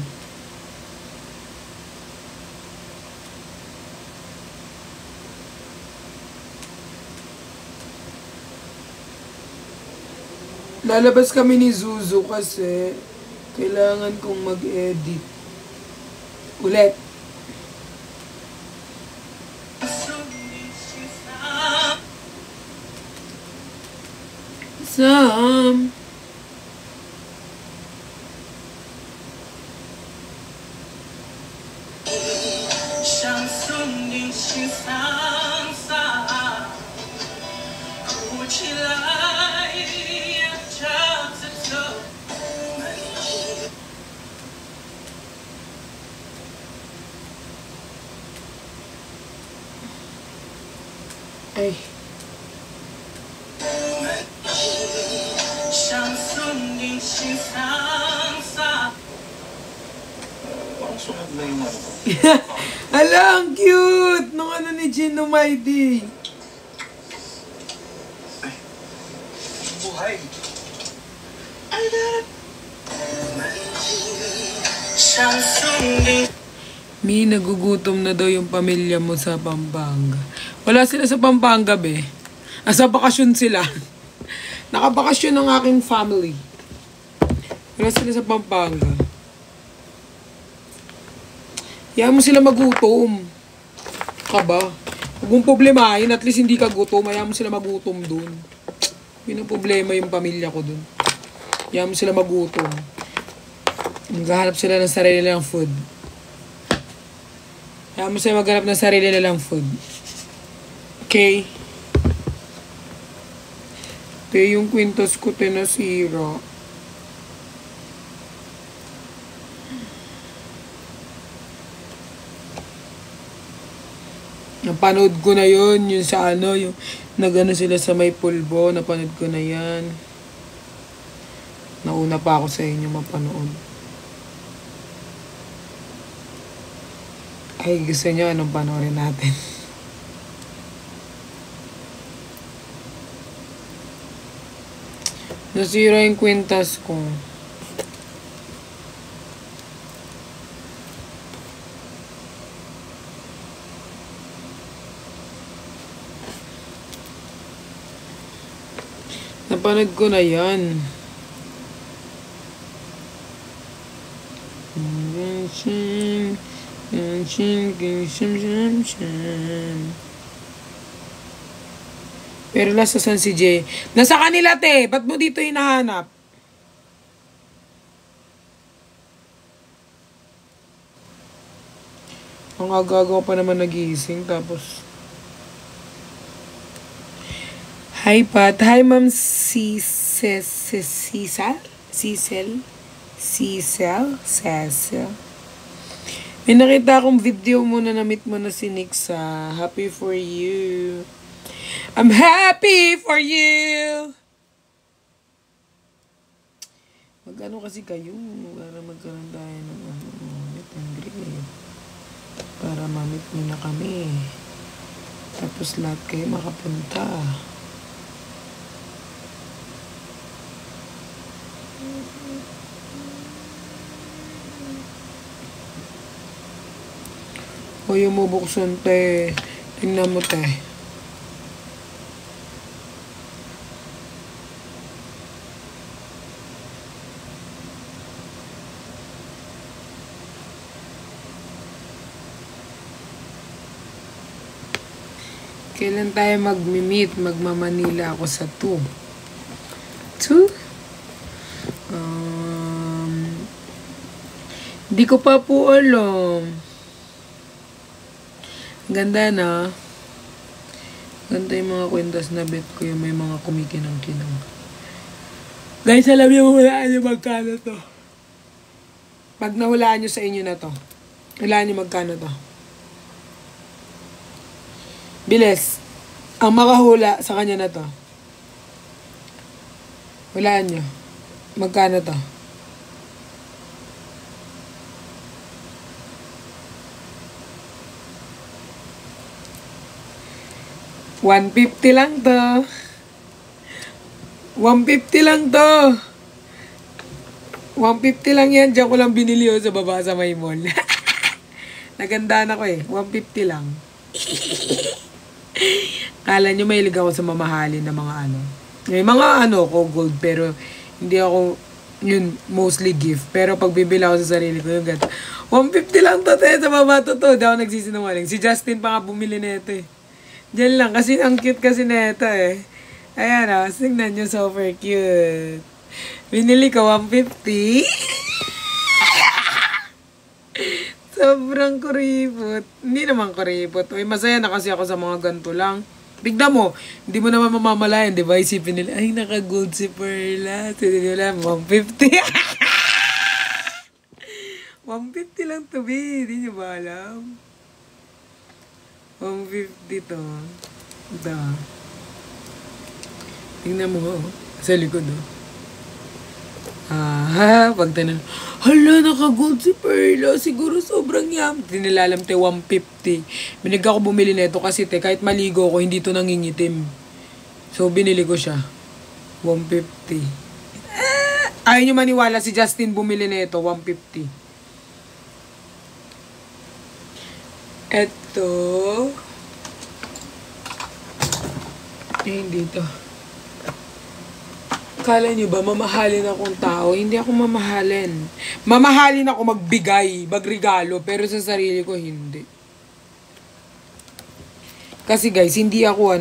Lalabas kami ni Zuzu kasi kailangan kong mag-edit. Ulit. Sam. Ay. Parang sunod na yung ko. Ala, ang cute! Nung ni Gino Mighty. Buhay. Mi, nagugutom na daw yung pamilya mo sa Pampanga. Wala sila sa Pampanga, be. Sa bakasyon sila. Nakabakasyon ng aking family. Wala sila sa Pampanga. Hayaan mo sila magutom. Kaba. Huwag mong problemahin. At least hindi ka gutom. Hayaan mo sila magutom dun. Yun ang problema yung pamilya ko dun. Hayaan mo sila magutom. Maghahanap sila ng sarili nilang food. Hayaan mo sila maghanap ng sarili nilang food. Okay? Te, yung kwintas ko tinasira. Napanood ko na yun, yung sa yung nagano sila sa may pulbo, napanood ko na yan. Nauna pa ako sa inyo mapanood. Ay, gusto nyo anong panoorin natin? Nasira yung kwintas ko. Napanood ko na yan. Pero nasa San si Jay? Nasa kanila, te. Ba't mo dito hinahanap? Ang agagaw pa naman nagising. Tapos... Hi, Pat. Hi, Ma'am Cecil. May nakita akong video mo na na-meet mo na si Nixa. Happy for you. I'm happy for you. Magkano kasi kayo para magkaroon tayo ng meet and greet. Para ma-meet mo na kami. Tapos lahat kayo makapunta. O yung mubuksan, te. Tingnan mo, te. Kailan tayo mag-meet? Magmamanila ako sa 2. 2? Hindi ko pa po alam. Ganda na. Ganda yung mga kwentas na bet ko yung may mga kumikinang-kinang. Guys, alam niyo hulaan niyo magkano to. Pag nahulaan niyo sa inyo na to, hulaan niyo magkano to. Bilis. Ang makahula sa kanya na to. Hulaan niyo. Magkano to? $150 lang to. $150 lang to. $150 lang yan. Diyan ko lang binili sa baba sa may mall. Nagandaan ako eh. $150 lang. Kala nyo mahilig ako sa mamahalin na mga ano. May mga ano ko gold pero hindi ako yun mostly gift. Pero pag bibili ako sa sarili ko yung ganda. $150 lang to sa baba to. Di ako nagsisinungaling. Si Justin pa nga bumili nito eh. Diyan lang. Kasi ang cute kasi nito eh. Ayan o. Tingnan nyo. Super cute. Binili ko $150. Sobrang kuripot. Hindi naman kuripot. Uy, masaya na kasi ako sa mga ganito lang. Tignan mo. Hindi mo naman mamamalayan. Diba? Isipin nila, ay naka-gold si Perla. Sige nila, $150. $150 lang to be. Hindi nyo ba alam? $150 to. Ito. Tingnan mo, oh. Sa likod, oh. Pagtanan. Hala, naka-gold si Perla. Siguro sobrang yam. Tinilalam te, $150. Binig ako bumili nito kasi te, kahit maligo ko, hindi to nangingitim. So, binili ko siya. $150. Ayaw nyo maniwala si Justin bumili nito, $150. Eto. Hindi to. Kala nyo ba, mamahalin akong tao? Hindi ako mamahalin. Mamahalin ako magbigay, magregalo, pero sa sarili ko, hindi. Kasi guys, hindi ako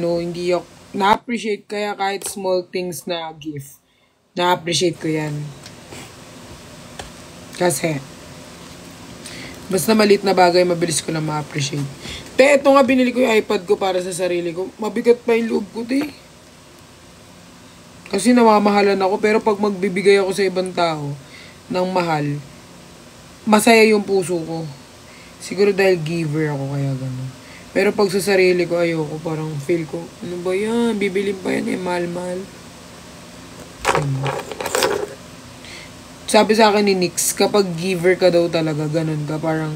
na-appreciate kaya kahit small things na gift. Na-appreciate ko yan. Kasi, basta maliit na bagay, mabilis ko na ma-appreciate. Te, ito nga binili ko yung iPad ko para sa sarili ko. Mabigat pa yung loob ko, te. Kasi namamahalan ako, pero pag magbibigay ako sa ibang tao ng mahal, masaya yung puso ko. Siguro dahil giver ako, kaya gano'n. Pero pag sa sarili ko, ayoko, parang feel ko, ano ba yan? Bibilin pa yan, mahal-mahal. Sabi sa akin ni Nix, kapag giver ka daw talaga, ganun ka, parang,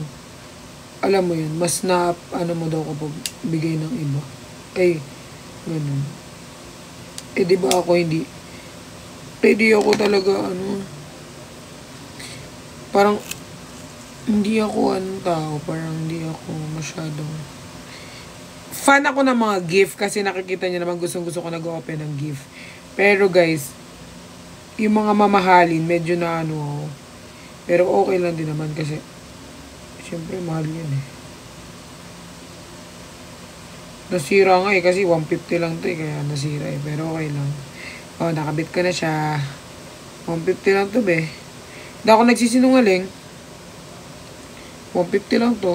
alam mo yun, mas ano mo daw kapag bigay ng iba. Ay, ganun. Eh, di ba ako hindi? Hindi ako talaga, parang, hindi ako tao, parang hindi ako masyadong, fan ako ng mga gift, kasi nakikita niyo naman gustong-gusto ko nag-open ng gift. Pero guys, yung mga mamahalin, medyo na ako. Pero okay lang din naman kasi, siyempre mahal yun eh. Nasira nga eh, kasi $150 lang to eh, kaya nasira eh. Pero okay lang. Oh, nakabit ko na siya. $150 lang to be. Hindi ako nagsisinungaling. $150 lang to.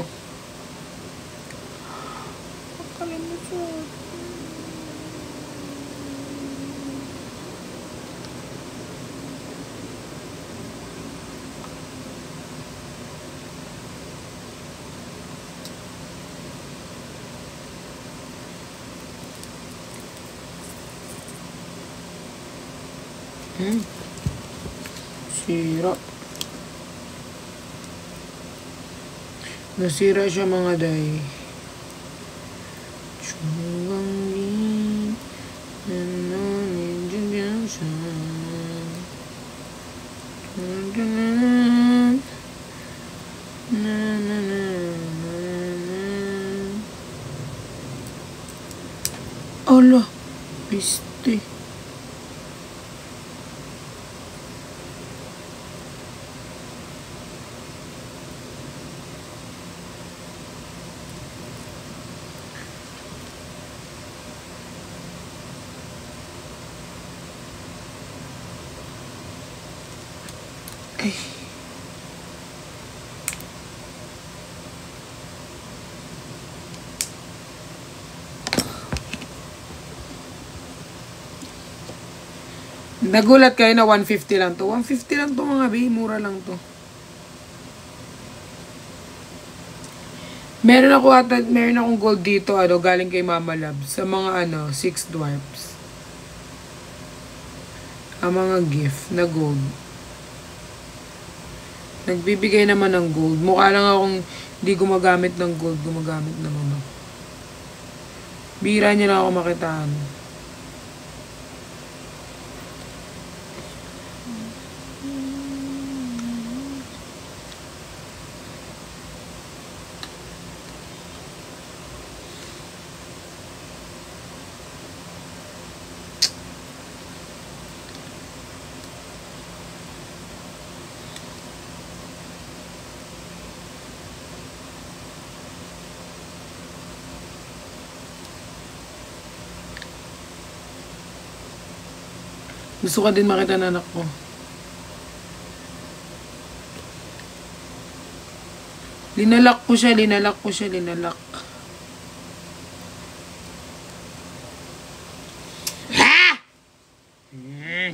Sira. Nasira siya mga day. Allah, piste. Ay. Nagulat kayo na 150 lang to. 150 lang to mga bi. Mura lang to. Meron akong gold dito, galing kay Mama Love. Sa mga, 6 dwarfs. Ang mga gift na gold. Nagbibigay naman ng gold. Mukha lang akong di gumagamit ng gold. Gumagamit ng bira niya lang ako makitaan. Gusto ka din makita ng anak ko. Linalak ko siya. Ha!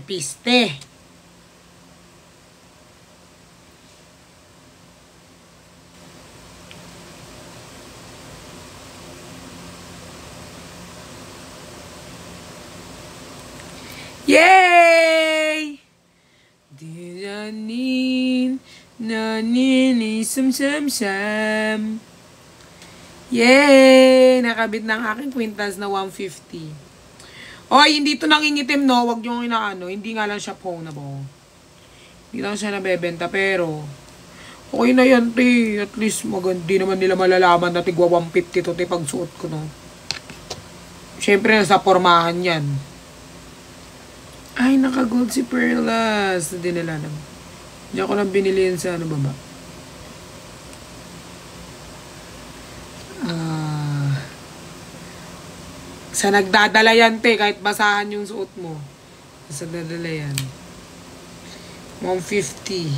Piste. Yay! Sam. Yay! Nakabit ng aking kwintas na 150. Oy, hindi to nangingitim, no? Wag yung inaano. Hindi nga lang siya pawnable. Hindi lang siya nabebenta, pero okay na yan, te. At least, di naman nila malalaman na tigwa 150 to, te, pag suot ko, no? Siyempre, nasa pormahan yan. Ay, naka-gold si Perlas. Hindi nila alam. Hindi ako lang binili yun sa baba. Sa nagdadala yan, te. Kahit basahan yung suot mo. Sa nagdadala yan. 150.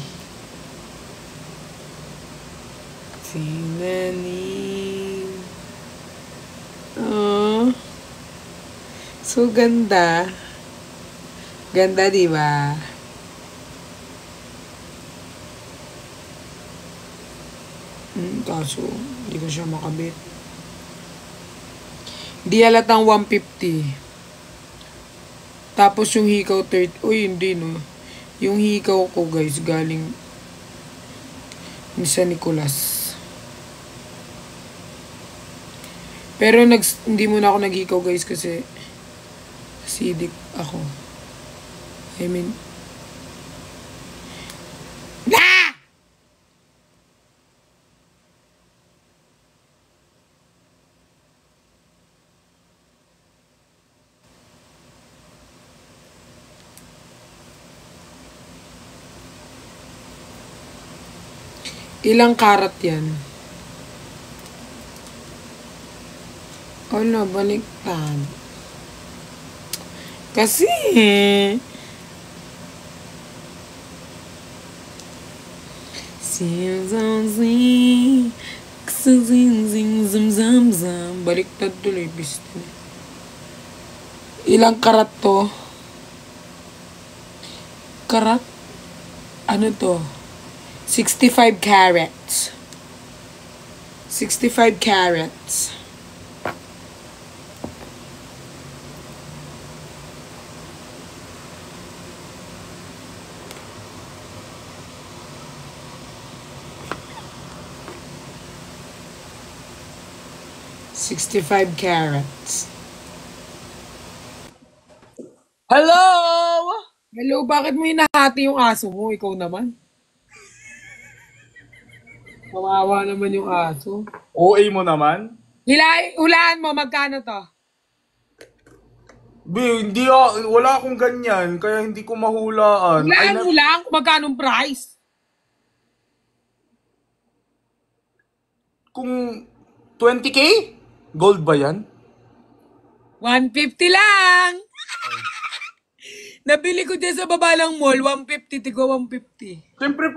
Sinanin. Oh. So, ganda. Ganda, diba? Kaso, hindi ko siya makabit. Di halatang 150. Tapos yung hikaw 30. Uy, hindi, no. Yung hikaw ko, guys, galing ni San Nicolas. Pero hindi muna ako naghikaw, guys, kasi acidic ako. I mean, ilang karat yan? Ala, baliktad. Kasi, baliktad tuloy, piste. Ilang karat to? Karat? Ano to? 65 carats. 65 carats. $65 carats. Hello! Hello, bakit mo hinahati yung aso mo? Ikaw naman. Kawawa naman yung aso. OA mo naman? Hulaan mo, magkano to? Hindi wala akong ganyan, kaya hindi ko mahulaan. Hulaan mo lang kung magkano price. Kung 20K? Gold ba yan? 150 lang! Nabili ko dyan sa baba ng mall, 150, tigo 150. Siyempre,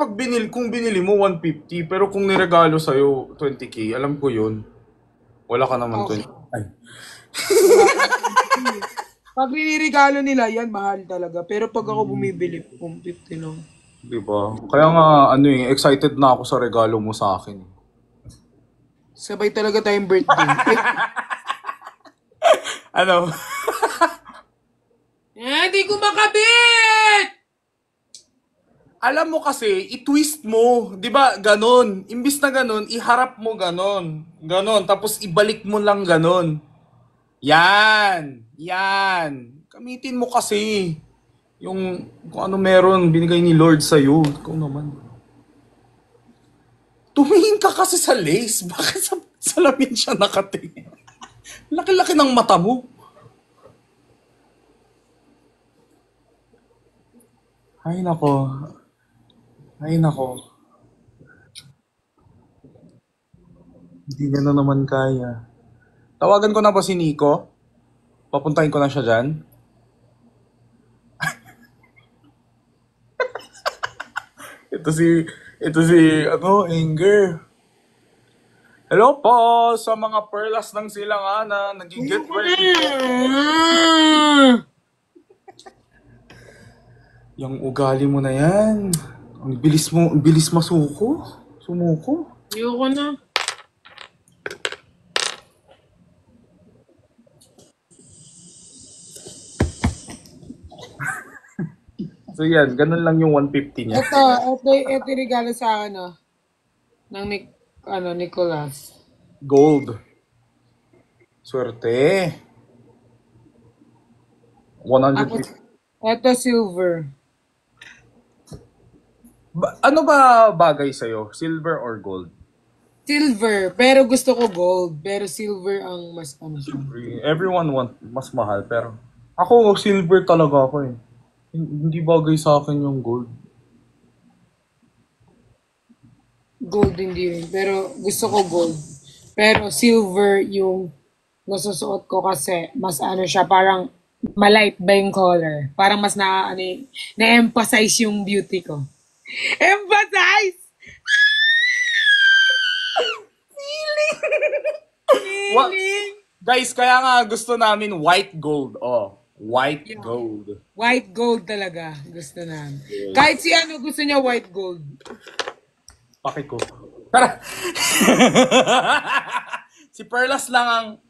kung binili mo, 150. Pero kung niregalo sa'yo, 20k, alam ko yun. Wala ka naman 20. Ay. Pag niniregalo nila, yan, mahal talaga. Pero pag ako bumibili, 150 lang. Diba? Kaya nga, excited na ako sa regalo mo sa akin. Sabay talaga tayong birthday. Ano? Hindi ko makabit! Alam mo kasi, i-twist mo. Di ba? Ganon. Imbis na ganon, iharap mo ganon. Ganon. Tapos ibalik mo lang ganon. Yan. Yan. Gamitin mo kasi. Yung kung ano meron, binigay ni Lord sa'yo. Ikaw naman. Tumingin ka kasi sa lace. Bakit sa salamin siya nakatingin? Laki-laki ng mata mo. Ay, nako. Ay, nako. Hindi niya na naman kaya. Tawagan ko na ba si Nico? Papuntahin ko na siya dyan? ito si, Anger. Hello po sa mga perlas ng Silanganan. Nag-get ready. Yung ugali mo na yan. Ang bilis masuko. Sumuko. Ayoko na. So yan, ganun lang yung 150 niya. Ito regalo sa akin, ng Nicolas. Gold. Swerte. 150. Ito silver. Ano ba bagay sa'yo? Silver or gold? Silver. Pero gusto ko gold. Pero silver ang mas Everyone want mas mahal. Pero ako, silver talaga ako eh. Hindi bagay sa akin yung gold. Gold hindi rin. Pero gusto ko gold. Pero silver yung nasusuot ko kasi mas siya parang malight ba yung color. Parang mas na-emphasize yung beauty ko. Emphasize! Feeling! Guys, kaya nga gusto namin white gold. Oh, white gold. White gold talaga gusto namin. Kahit si gusto niya white gold. Bakit ko? Tara! Si Perlas lang ang...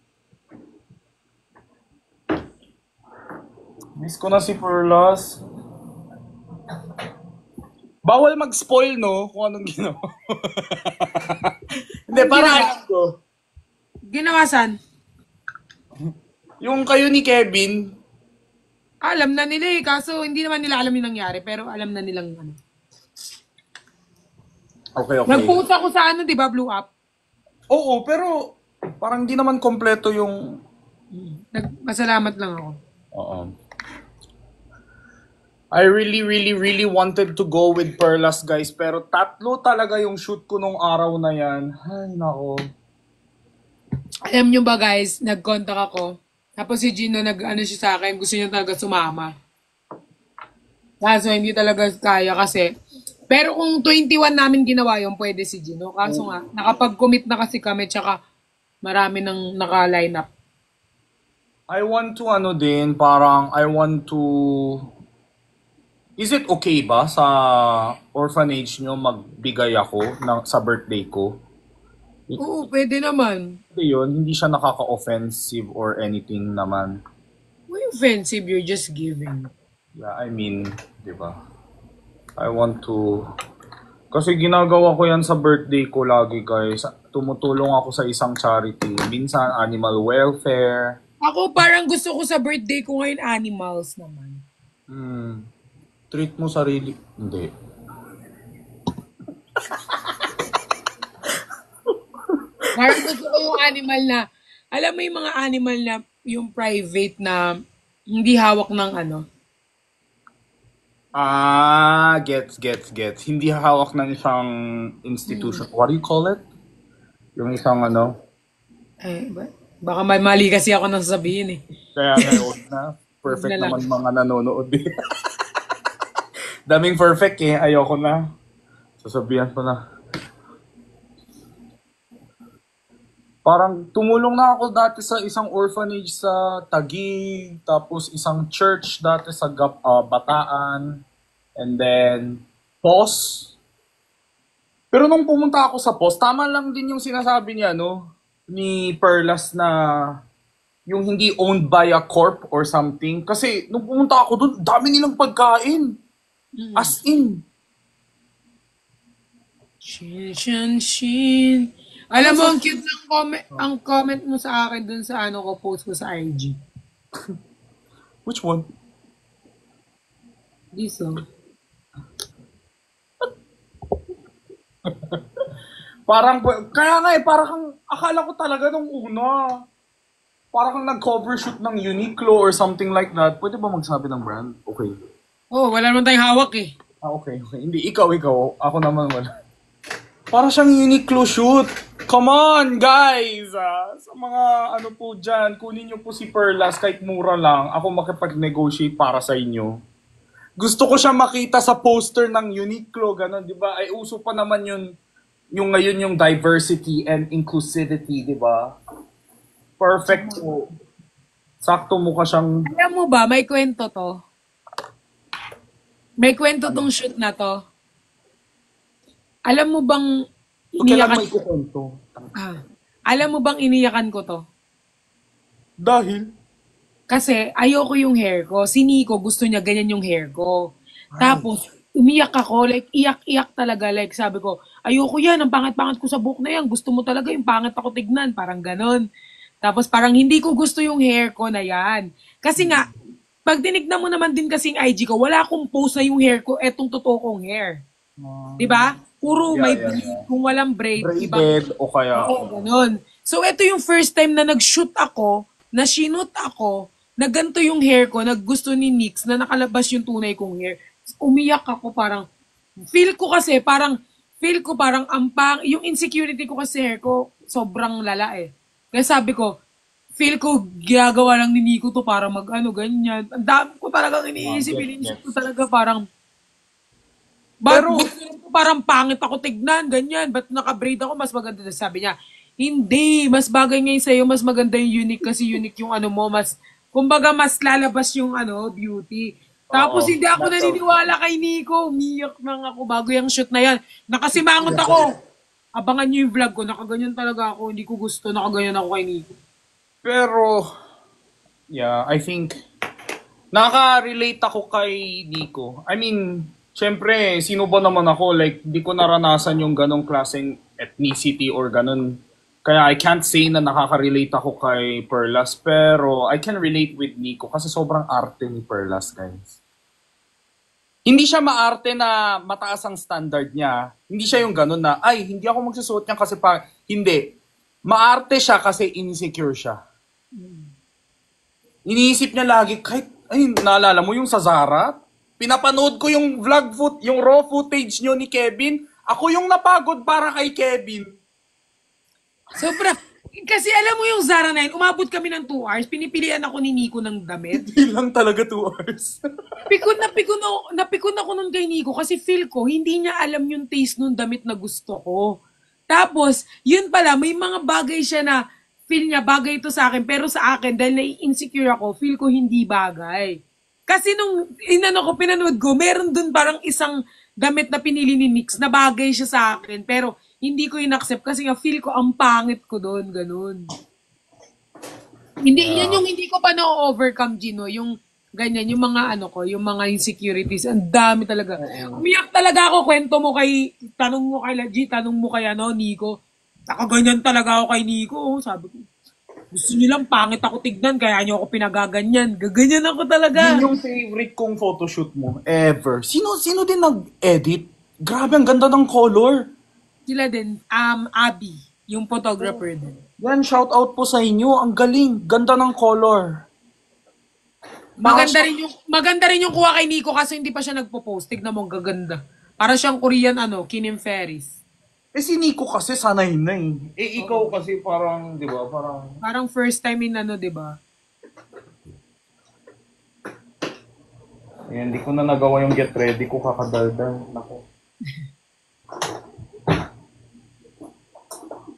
Miss ko na si Perlas. Bawal mag-spoil, no? Kung anong ginawa. Hindi, para alam ko. Ginawa saan? Yung kayo ni Kevin. Alam na nila eh. Kaso hindi naman nila alam yung nangyari. Pero alam na nilang Okay. Nag-post ako sa di ba? Blue Up. Oo, pero parang di naman kompleto yung... Masalamat lang ako. Oo. I really wanted to go with Perlas, guys. Pero 3 talaga yung shoot ko nung araw na yan. Ay, nako. Alam nyo ba, guys? Nag-contact ako. Tapos si Gino, siya sa akin. Gusto niya talaga sumama. Kaso hindi talaga kaya kasi. Pero kung 21 namin ginawa yun, pwede si Gino. Kaso nga, nakapag-commit na kasi kami. Tsaka marami nang naka-line up. I want to I want to... Is it okay ba sa orphanage nyo magbigay ako sa birthday ko? Oo, pwede naman. Yun, hindi siya nakaka-offensive or anything naman. Why offensive? You're just giving. Yeah, I mean, di ba? I want to... Kasi ginagawa ko yan sa birthday ko lagi, guys. Tumutulong ako sa isang charity. Minsan, animal welfare. Ako parang gusto ko sa birthday ko ngayon animals naman. Treat mo sarili. Hindi. Parang gusto ko yung animal na, alam mo yung mga animal na, yung private na, hindi hawak ng Gets. Hindi hawak ng isang institution. What do you call it? Yung isang baka may mali kasi ako nang sabihin eh. Kaya ngayon na. Perfect Yun na lang. naman mga nanonood eh. Daming perfect eh. Ayoko na. Sasabihan ko na. Parang tumulong na ako dati sa isang orphanage sa Taguig, tapos isang church dati sa Bataan, and then POS. Pero nung pumunta ako sa POS, tama lang din yung sinasabi niya, no? Ni Perlas na yung hindi owned by a corp or something. Kasi nung pumunta ako doon, dami nilang pagkain. As in. Shin. Alam mo, ang cute ng comment mo sa akin dun sa ano ko, post ko sa IG. Which one? This one. Parang, kaya nga eh, parang akala ko talaga nung una, parang nag-cover shoot ng Uniqlo or something like that. Pwede ba magsabi ng brand? Okay. Oh, wala naman tayong hawak eh. Okay. Hindi, ikaw. Ako naman wala. Para siyang Uniqlo shoot. Come on, guys! Sa mga ano po dyan, kunin niyo po si Perlas kahit mura lang. Ako makipag-negotiate para sa inyo. Gusto ko siya makita sa poster ng Uniqlo, gano'n, di ba? Ay, uso pa naman yung ngayon yung diversity and inclusivity, di ba? Perfect po. Sakto mo ka siyang... Alam mo ba, may kwento to. May kwento tong shoot na to. Alam mo bang Kailan may kukwento? Alam mo bang iniyakan ko to? Dahil? Kasi ayoko yung hair ko. Si Nico gusto niya ganyan yung hair ko. Tapos umiyak ako, like iyak-iyak talaga. Like sabi ko, ayoko yan, ang pangat-pangat ko sa buhok na yan. Gusto mo talaga yung pangat ako tignan. Parang ganon. Tapos parang hindi ko gusto yung hair ko na yan. Kasi nga, pag tinignan mo naman din kasing IG ko, wala akong post na yung hair ko, etong totoo kong hair. Diba? Puro may braid, kung walang braid. Braided o kaya... Oo, ganun. So, ito yung first time na nag-shoot ako, na shoot ako, na ganito yung hair ko, na gusto ni Nix, na nakalabas yung tunay kong hair. Umiyak ako parang, feel ko parang yung insecurity ko kasi hair ko, sobrang lala eh. Kaya sabi ko, feel ko ginagawa lang ni Nico to para ganyan. Ang dami ko talagang iniisip ko talaga parang, pero parang pangit ako tignan, ganyan. Ba't naka-braid ako, mas maganda. Sabi niya, hindi, mas bagay ngayon sa'yo, mas maganda yung unique kasi unique yung ano mo, mas, kumbaga mas lalabas yung beauty. Tapos hindi ako naniniwala kay Nico, umiyak nang ako bago yung shoot na yan. Nakasimangot ako. Abangan niyo yung vlog ko, nakaganyan talaga ako, hindi ko gusto, nakaganyan ako kay Nico. Pero, yeah, I think, naka-relate ako kay Nico. I mean, syempre, sino ba naman ako? Like, di ko naranasan yung ganong klaseng ethnicity or ganon. Kaya I can't say na nakaka-relate ako kay Perlas. Pero I can relate with Nico kasi sobrang arte ni Perlas, guys. Hindi siya maarte na mataas ang standard niya. Hindi siya yung ganon na, ay, hindi ako magsusuot niya kasi pa... Hindi. Maarte siya kasi insecure siya. Iniisip niya lagi, kahit, ay, naalala mo yung sa Zara? Pinapanood ko yung yung raw footage nyo ni Kevin. Ako yung napagod para kay Kevin. Sobra. Kasi alam mo yung Zara na yun, umabot kami ng 2 hours, pinipilian ako ni Nico ng damit. Hindi lang talaga 2 hours. Napikon ako nun kay Nico kasi feel ko, hindi niya alam yung taste nung damit na gusto ko. Tapos, yun pala, may mga bagay siya na feel niya bagay ito sa akin, pero sa akin, dahil na-insecure ako, feel ko hindi bagay. Kasi nung pinanood ko, meron dun parang isang damit na pinili ni Nix na bagay siya sa akin. Pero hindi ko in-accept kasi nga feel ko ang pangit ko dun, ganun. Yan yung hindi ko pa na-overcome, Gino. Yung ganyan, yung mga yung mga insecurities. Ang dami talaga. Umiyak talaga ako, tanong mo kay Laji, tanong mo kay Nico. Nakaganyan talaga ako kay Nico. Sabi ko, gusto niyo lang pangit ako tignan, kaya niyo ako pinagaganyan. Gaganyan ako talaga. Yun yung favorite kong photoshoot mo ever. Sino din nag-edit? Grabe, ang ganda ng color. Sila din, Abby, yung photographer din. Yan, shout out po sa inyo. Ang galing. Ganda ng color. Maganda rin yung kuha kay Nico kasi hindi pa siya nagpo-post. Tignan mo, gaganda. Para siyang Korean, Kim Ferris. Si Nico kasi sanay na eh. Ikaw kasi parang, di ba, parang... Parang first time in di ba? Ayan, hindi ko na nagawa yung get ready ko, kakadaldal. Nako.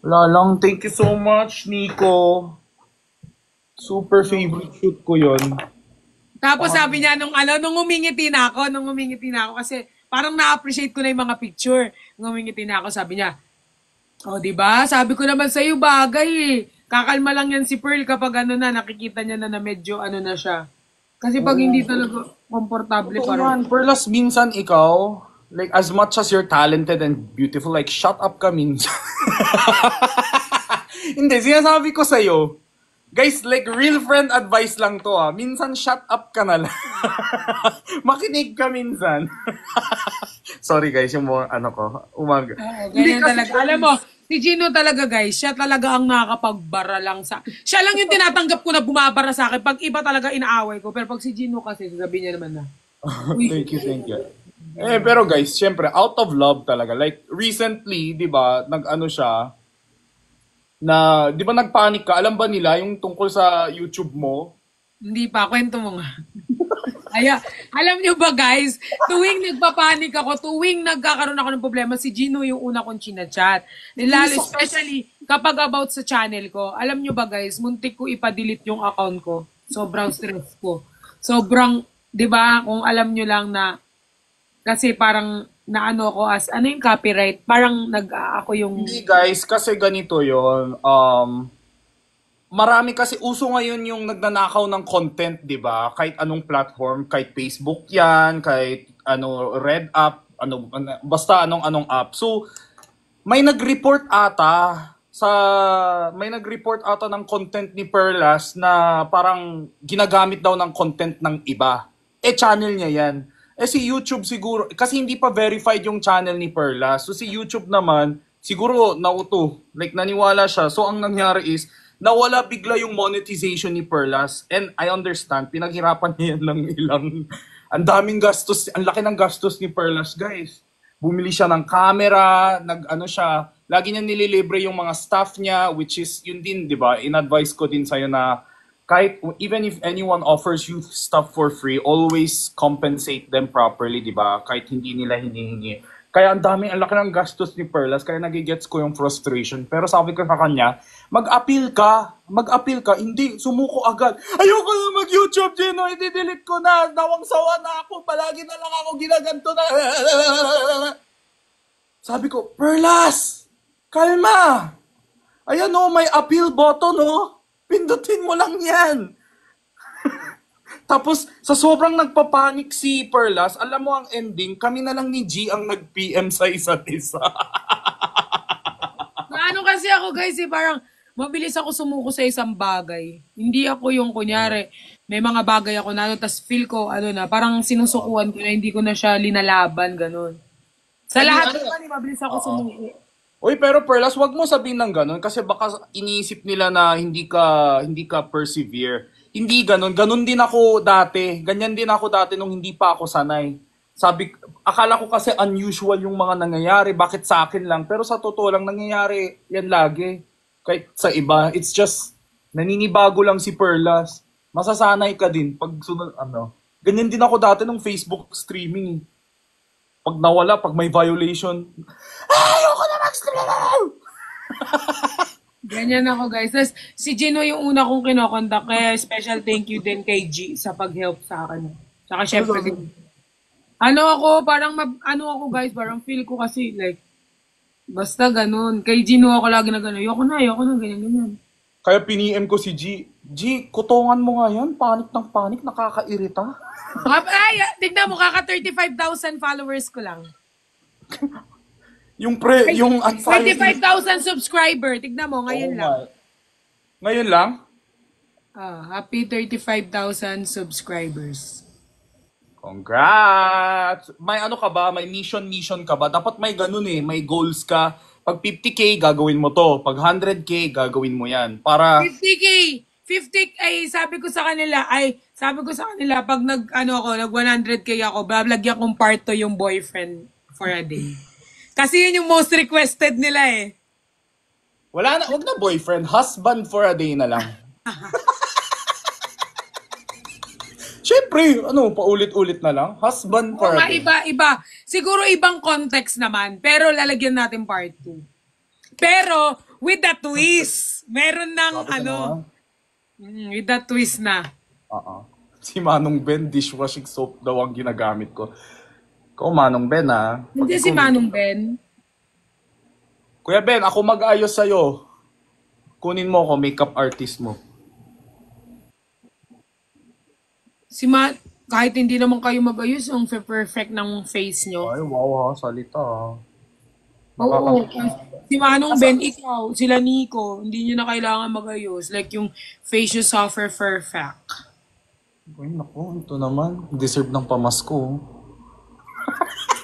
Wala lang. Thank you so much, Nico. Super favorite shoot ko yon. Tapos sabi niya, nung umingiti na ako, kasi parang na-appreciate ko na yung mga picture. Nung umingiti na ako, sabi niya, oh, diba? Sabi ko naman sa'yo, bagay eh. Kakalma lang yan si Pearl kapag nakikita niya na medyo na siya. Kasi pag hindi talaga komportable parang. Perlas, minsan ikaw, like as much as you're talented and beautiful, like shut up ka minsan. Hindi, sinasabi ko sa'yo, guys, like real friend advice lang to minsan shut up ka na lang. Makinig ka minsan. Sorry guys, yung mga umaga. Ganyan talaga. Alam mo, si Gino talaga guys, siya talaga ang nakakapagbara lang sa... Siya lang yung tinatanggap ko na bumabara sa akin pag iba talaga inaaway ko. Pero pag si Gino kasi, sasabihin niya naman na. Thank you. Pero guys, syempre, out of love talaga. Like, recently, di ba, siya, di ba nagpanik ka? Alam ba nila yung tungkol sa YouTube mo? Hindi pa, kwento mo nga. Alam niyo ba guys, tuwing nagpapanik ako, tuwing nagkakaroon ako ng problema, si Gino yung una kong chinachat. Lalo especially kapag about sa channel ko. Alam niyo ba guys, muntik ko ipa-delete yung account ko. Sobrang stress ko. Sobrang, di ba, kung alam niyo lang na, kasi parang ko as, yung copyright? Parang ako yung... Hindi guys, kasi ganito yon. Marami kasi uso ngayon yung nagnanakaw ng content, 'di ba? Kahit anong platform, kahit Facebook 'yan, kahit Red app, basta anong app. So may nag-report ata ng content ni Perlas na parang ginagamit daw ng content ng iba. Channel niya 'yan. Si YouTube siguro kasi hindi pa verified yung channel ni Perlas. So si YouTube naman siguro nauto, like naniwala siya. So ang nangyari is nawala bigla yung monetization ni Perlas. And I understand, pinaghirapan niya yan ng ang daming gastos, ang laki ng gastos ni Perlas, guys. Bumili siya ng camera, lagi niya nililibre yung mga staff niya, which is, yun din, di ba? In-advise ko din sa'yo na, even if anyone offers you stuff for free, always compensate them properly, di ba? Kahit hindi nila hinihingi. Kaya ang laki ng gastos ni Perlas, kaya nagigets ko yung frustration. Pero sabi ko sa kanya, mag-appeal ka, hindi, sumuko agad. Ayoko na mag-YouTube, Gino, i-delete ko na, nawang-sawa na ako, palagi na lang ako ginaganto na. Sabi ko, Perlas, kalma. Ayan may appeal button pindutin mo lang yan. Tapos, sa sobrang nagpapanik si Perlas, alam mo ang ending, kami na lang ni G ang nag-PM sa isa't isa. Kasi ako guys, parang mabilis ako sumuko sa isang bagay. Hindi ako yung kunyari, may mga bagay ako tas feel ko, parang sinusukuan ko na hindi ko na siya linalaban, ganun. Sa lahat naman, mabilis ako sumuko. Uy, pero Perlas, wag mo sabihin ng ganun kasi baka iniisip nila na hindi ka persevere. Hindi ganun. Ganun din ako dati. Ganyan din ako dati nung hindi pa ako sanay. Akala ko kasi unusual yung mga nangyayari. Bakit sa akin lang? Pero sa totoo lang, nangyayari yan lagi. Kahit sa iba. It's just, naninibago lang si Perlas. Masasanay ka din. Pag sunod, Ganyan din ako dati nung Facebook streaming. Pag nawala, pag may violation, ayoko na mag-stream! Ganyan ako guys. Tapos, si Gino yung una kong kinokontak. Kaya special thank you din kay G sa pag-help sa akin. Saka syempre din. Ako guys, parang feel ko kasi like, basta ganun. Kay Gino ako lagi na ganun. Ayoko na, ganyan. Kaya piniem ko si G. G, kutongan mo nga yan. Panik ng panik, nakakairita. Tignan mo, kaka 35,000 followers ko lang. yung 35,000 subscriber. Tignan mo, ngayon lang. Ngayon lang? Happy 35,000 subscribers. Congrats! May ka ba? May mission ka ba? Dapat may ganun may goals ka. Pag 50K, gagawin mo to. Pag 100K, gagawin mo yan. Para... 50K, sabi ko sa kanila, pag nag 100K ako, bablagyan kong part to yung boyfriend for a day. Kasi yun yung most requested nila Wag na boyfriend, husband for a day na lang. Siyempre, paulit-ulit na lang. Husband Oo nga, party. iba. Siguro ibang context naman, pero lalagyan natin part 2. Pero, with the twist. Meron ng with the twist na. Si Manong Ben, dishwashing soap daw ang ginagamit ko. Ikaw, Manong Ben, ha? Hindi si Manong Ben. Kuya Ben, ako mag-ayos sa'yo. Kunin mo ako, makeup artist mo. Kahit hindi naman kayo mag-ayos, ang perfect ng face nyo. Ay, wow ha, salita ha. Oo. Si Manong Ben, ikaw, sila Nico, hindi nyo na kailangan mag-ayos. Like yung face nyo suffer perfect. Ay, naku, ito naman. Deserve ng pamasko.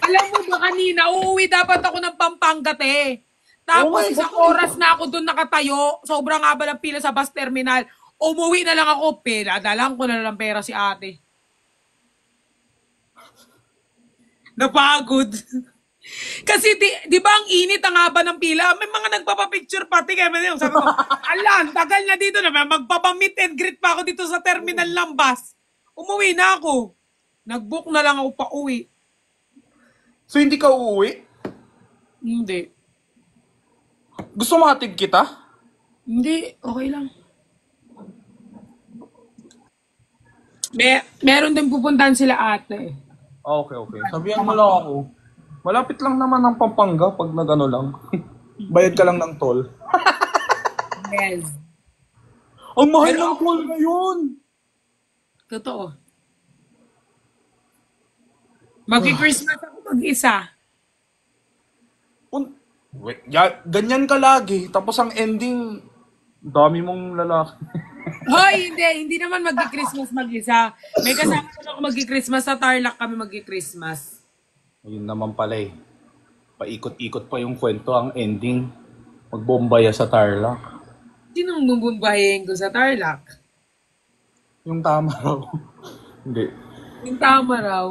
Alam mo ba kanina, uuwi dapat ako ng Pampanga, te. Tapos isang oras na ako doon nakatayo. Sobrang haba ng pila sa bus terminal. Umuwi na lang ako. Dalang ko na lang pera si ate. Napagod. Kasi di ba ang init ang haba ng pila? May mga nagpapapicture pati kaya sabi ko, alam, tagal na dito na. Magpapamit and greet pa ako dito sa terminal ng bus. Umuwi na ako. Nag-book na lang ako pa uwi. So hindi ka uuwi? Hindi. Gusto mo hatid kita? Hindi, okay lang. Meron din pupuntahan sila ate. Okay. Sabihan mo lang ako. Malapit lang naman ang Pampanga pag nagano lang. Bayad ka lang ng toll. Yes. Ang mahal ng toll ngayon. Totoo. Mag-Christmas ako mag-isa. Ganyan ka lagi. Tapos ang ending, dami mong lalaki. Hoy, hindi naman mag-Christmas mag-isa. May kasama ko ako mag-Christmas sa Tarlac kami mag-Christmas. Ayun naman pala eh. Paikot-ikot pa yung kwento, ang ending, magbombaya sa Tarlac. Sinong bubumbahin ko sa Tarlac? Yung tama raw. Hindi. Yung tama raw.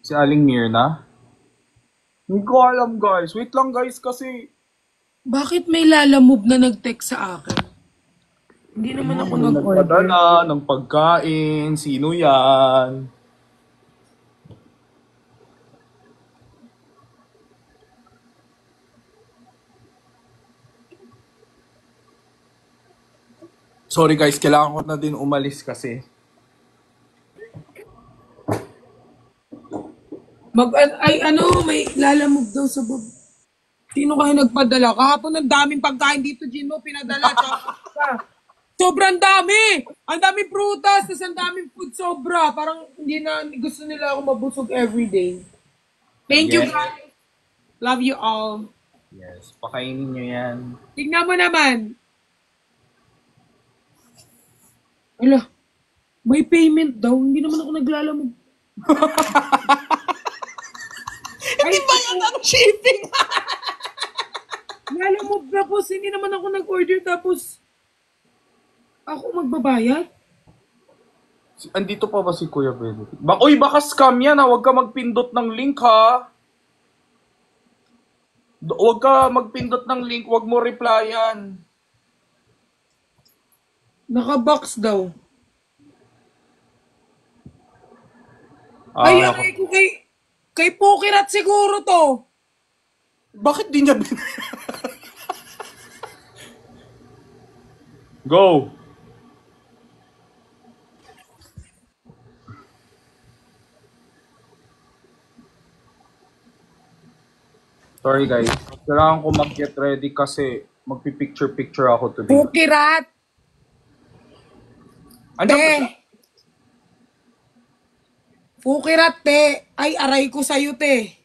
Si Aling Mirna? Hindi ko alam guys. Wait lang guys kasi... Bakit may lalamove na nag-text sa akin? Hindi naman ako nag-order. Nagpadala ng pagkain. Sino yan? Sorry guys, kailangan ko na din umalis kasi. May lalamove daw sa bab. Sino kayo nagpadala? Kahapon ang daming pagkain dito, Gino, pinadala. Sobrang dami! Ang daming prutas, tas ang daming food sobra. Parang hindi na gusto nila ako mabusog everyday. Thank you guys. Love you all. Yes, pakainin nyo yan. Tignan mo naman. Ala, may payment daw. Hindi naman ako naglalamog. Hindi ba yan ang shipping? Lalamog tapos hindi naman ako nag-order tapos ako magbabayad? Andito pa ba si Kuya Benedict? Uy, baka scam yan ha. Huwag ka magpindot ng link ha. Huwag ka magpindot ng link. Huwag mo replyan. Naka-box daw. Ay, ko kay Pukirat siguro to. Bakit di niya Go! Sorry guys. Kailangan ko mag-get ready kasi magpipicture-picture ako today. Pukirat! Andiyan ba siya? Pukirat, te. Ay, aray ko sa'yo, te.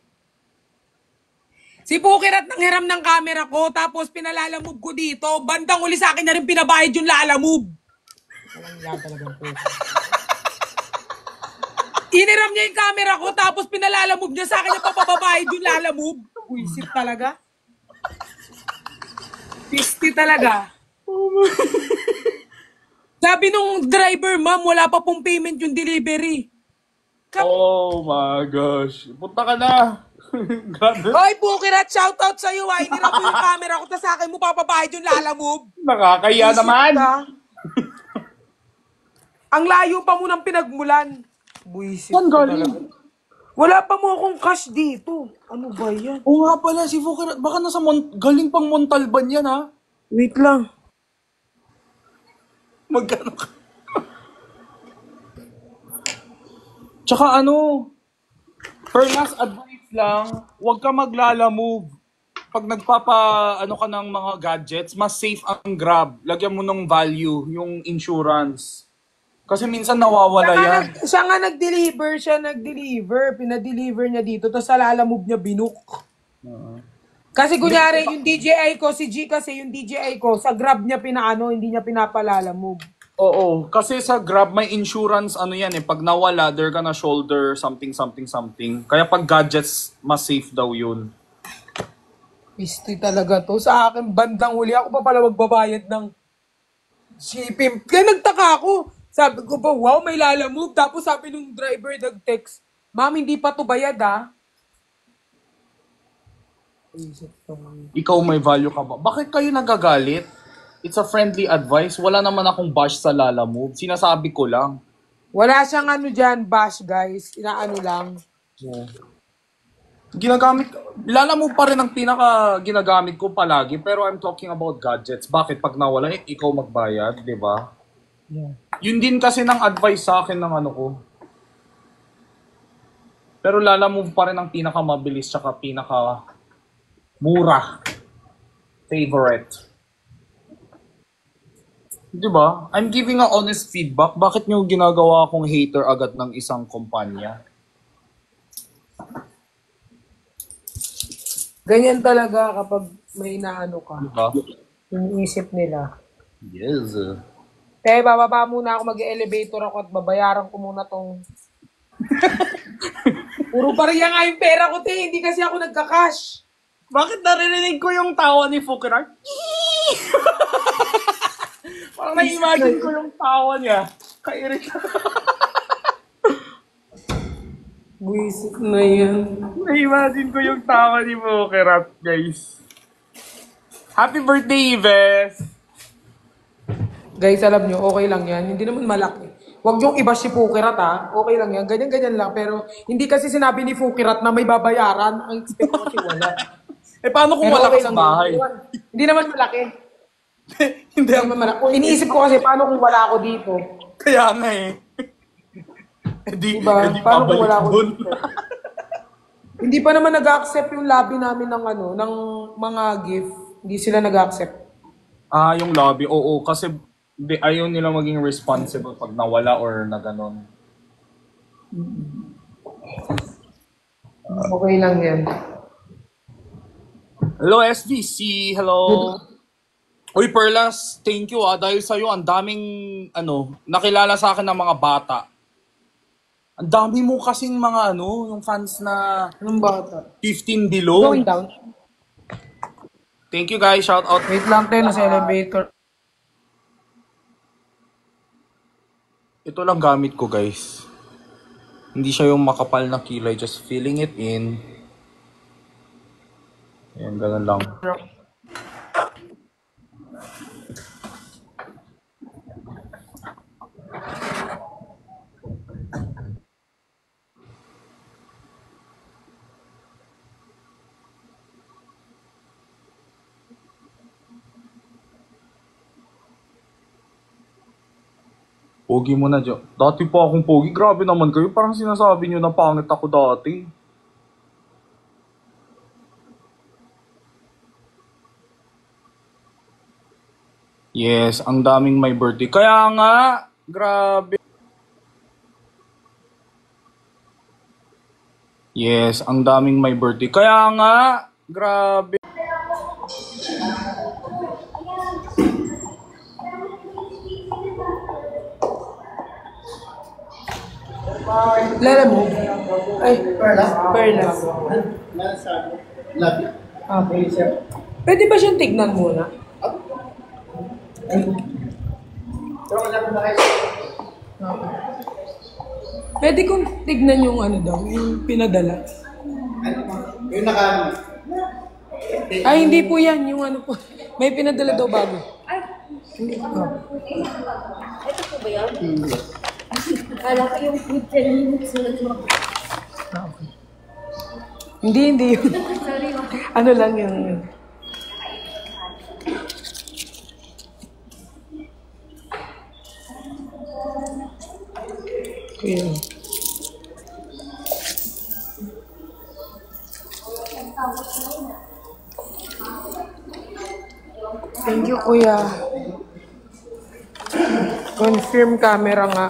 Si Pukirat nang hiram ng camera ko, tapos pinalalamove ko dito. Bandang uli sa akin na rin pinabayad yung lalamove. Walang yan talagang po. Iniram niya yung camera ko, tapos pinalalamove niya sa akin na papabayad yung lalamove. Uisip talaga. Pisti talaga. Sabi nung driver, ma'am, wala pa pong payment yung delivery. Oh my gosh. Punta ka na. Hoy, Bukirat, shoutout sa'yo ah. Hinirap mo yung camera ko, tas sa akin mo papabahid yung lalamove. Nakakaya Isip naman. ka. Ang layo pa mo ng pinagmulan. Buisit Saan ka galing? talaga. Wala pa mo akong cash dito. Ano ba yan? Oo nga pala, si Bukirat. Baka nasa galing pang Montalban yan ha. Wait lang. Magkano ka? Tsaka ano, per last advice lang, huwag ka maglalamove. Pag ano ka ng mga gadgets, mas safe ang Grab. Lagyan mo ng value, yung insurance. Kasi minsan nawawala yan. Siya nga nag-deliver. Pinadeliver niya dito, tapos sa lalamove niya binuk. Kasi kunyari, yung DJI ko, si G kasi yung DJI ko, sa Grab niya hindi niya pinapalalamove. Oo, kasi sa Grab may insurance yan eh. Pag nawala, they're gonna shoulder something. Kaya pag gadgets, mas safe daw yun. History talaga to. Sa akin, bandang huli, ako pa pala magbabayad ng shipping. Kaya nagtaka ako. Sabi ko pa, wow, may lalamove. Tapos sabi nung driver, nag-text, ma'am, hindi pa to bayad ah. Ikaw may value ka ba? Bakit kayo nagagalit? It's a friendly advice. Wala naman akong bash sa lalamove. Sinasabi ko lang. Wala siyang dyan, bash guys. Inaano lang. Yeah. Lalamove pa rin ang pinaka ginagamit ko palagi. Pero I'm talking about gadgets. Bakit pag nawala, ikaw magbayad, di ba? Yeah. Yun din kasi ng advice sa akin ng ko. Pero lalamove pa rin ang pinaka mabilis tsaka pinaka mura. Favorite. Diba? I'm giving a honest feedback. Bakit nyo ginagawa akong hater agad ng isang kumpanya? Ganyan talaga kapag may inaano ka. Diba? Iniisip nila. Yes. Bababa muna ako, mag-elevator ako at babayaran ko muna tong... Puro pariya nga yung pera ko, Hindi kasi ako nagka-cash. Bakit naririnig ko yung tawa ni Fukirat? Parang na-imagine ko yung tawa niya. Kairit. Buisit na yan. Na-imagine ko yung tawa ni Fukirat, guys. Happy birthday, Yves! Guys, alam nyo, okay lang yan. Hindi naman malaki. Huwag yung iba si Fukirat ha. Okay lang yan. Ganyan-ganyan lang. Pero hindi kasi sinabi ni Fukirat na may babayaran. Ang expect ko kasi wala. Paano kung wala ka sa bahay? Hindi naman malaki. Hindi naman malaki. Iniisip ko kasi paano kung wala ako dito. Kaya nga eh. Diba? Paano kung wala ako dito? Hindi pa naman nag-accept yung lobby namin ng mga gift. Hindi sila nag-accept. Yung lobby. Oo, kasi ayaw nila maging responsible pag nawala or na ganon. Okay lang yan. Hello, SVC. Hello. Uy, Perlas, thank you dahil sa'yo, ang daming, nakilala sa akin ng mga bata. Ang dami mo kasing mga, yung fans na... Anong bata? 15 below. Going down. Thank you, guys. Shout out. Wait lang tayo, nasa elevator. Ito lang gamit ko, guys. Hindi siya yung makapal na kilay. Just filling it in. Ayan, ganun lang. Pogi mo na dyan. Dati pa akong pogi. Grabe naman kayo. Parang sinasabi nyo na pangit ako dati. Yes, ang daming may birthday. Kaya nga, grabe. Yes, ang daming may birthday. Kaya nga, grabe. Lalamove. Ay, Perlas. Okay, sir. Pwede ba siyang tignan muna? Pwede kong tignan yung daw, yung pinadala. Yung naka... Ay, hindi po yan. Yung ano po. May pinadala daw bago. Ito po ba yan? Kala ko yung food challenge sunod mo. Hindi yun. Sorry. Ano lang yun. Kuya. Thank you, kuya. Confirm camera nga.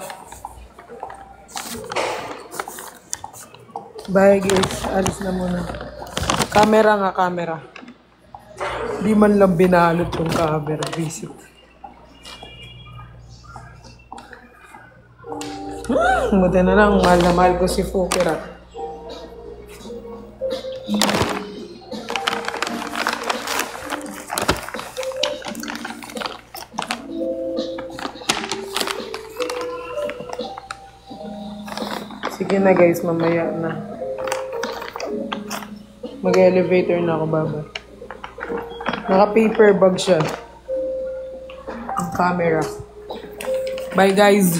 Bye guys, alis na muna. Camera nga, camera. Di man lang binalot yung camera. Visit. Buti na lang, mahal na mahal ko si Fukirat. Sige na guys, mamaya na. Mag-elevator na ako, baba. Naka-paper bag siya. Ang camera. Bye guys!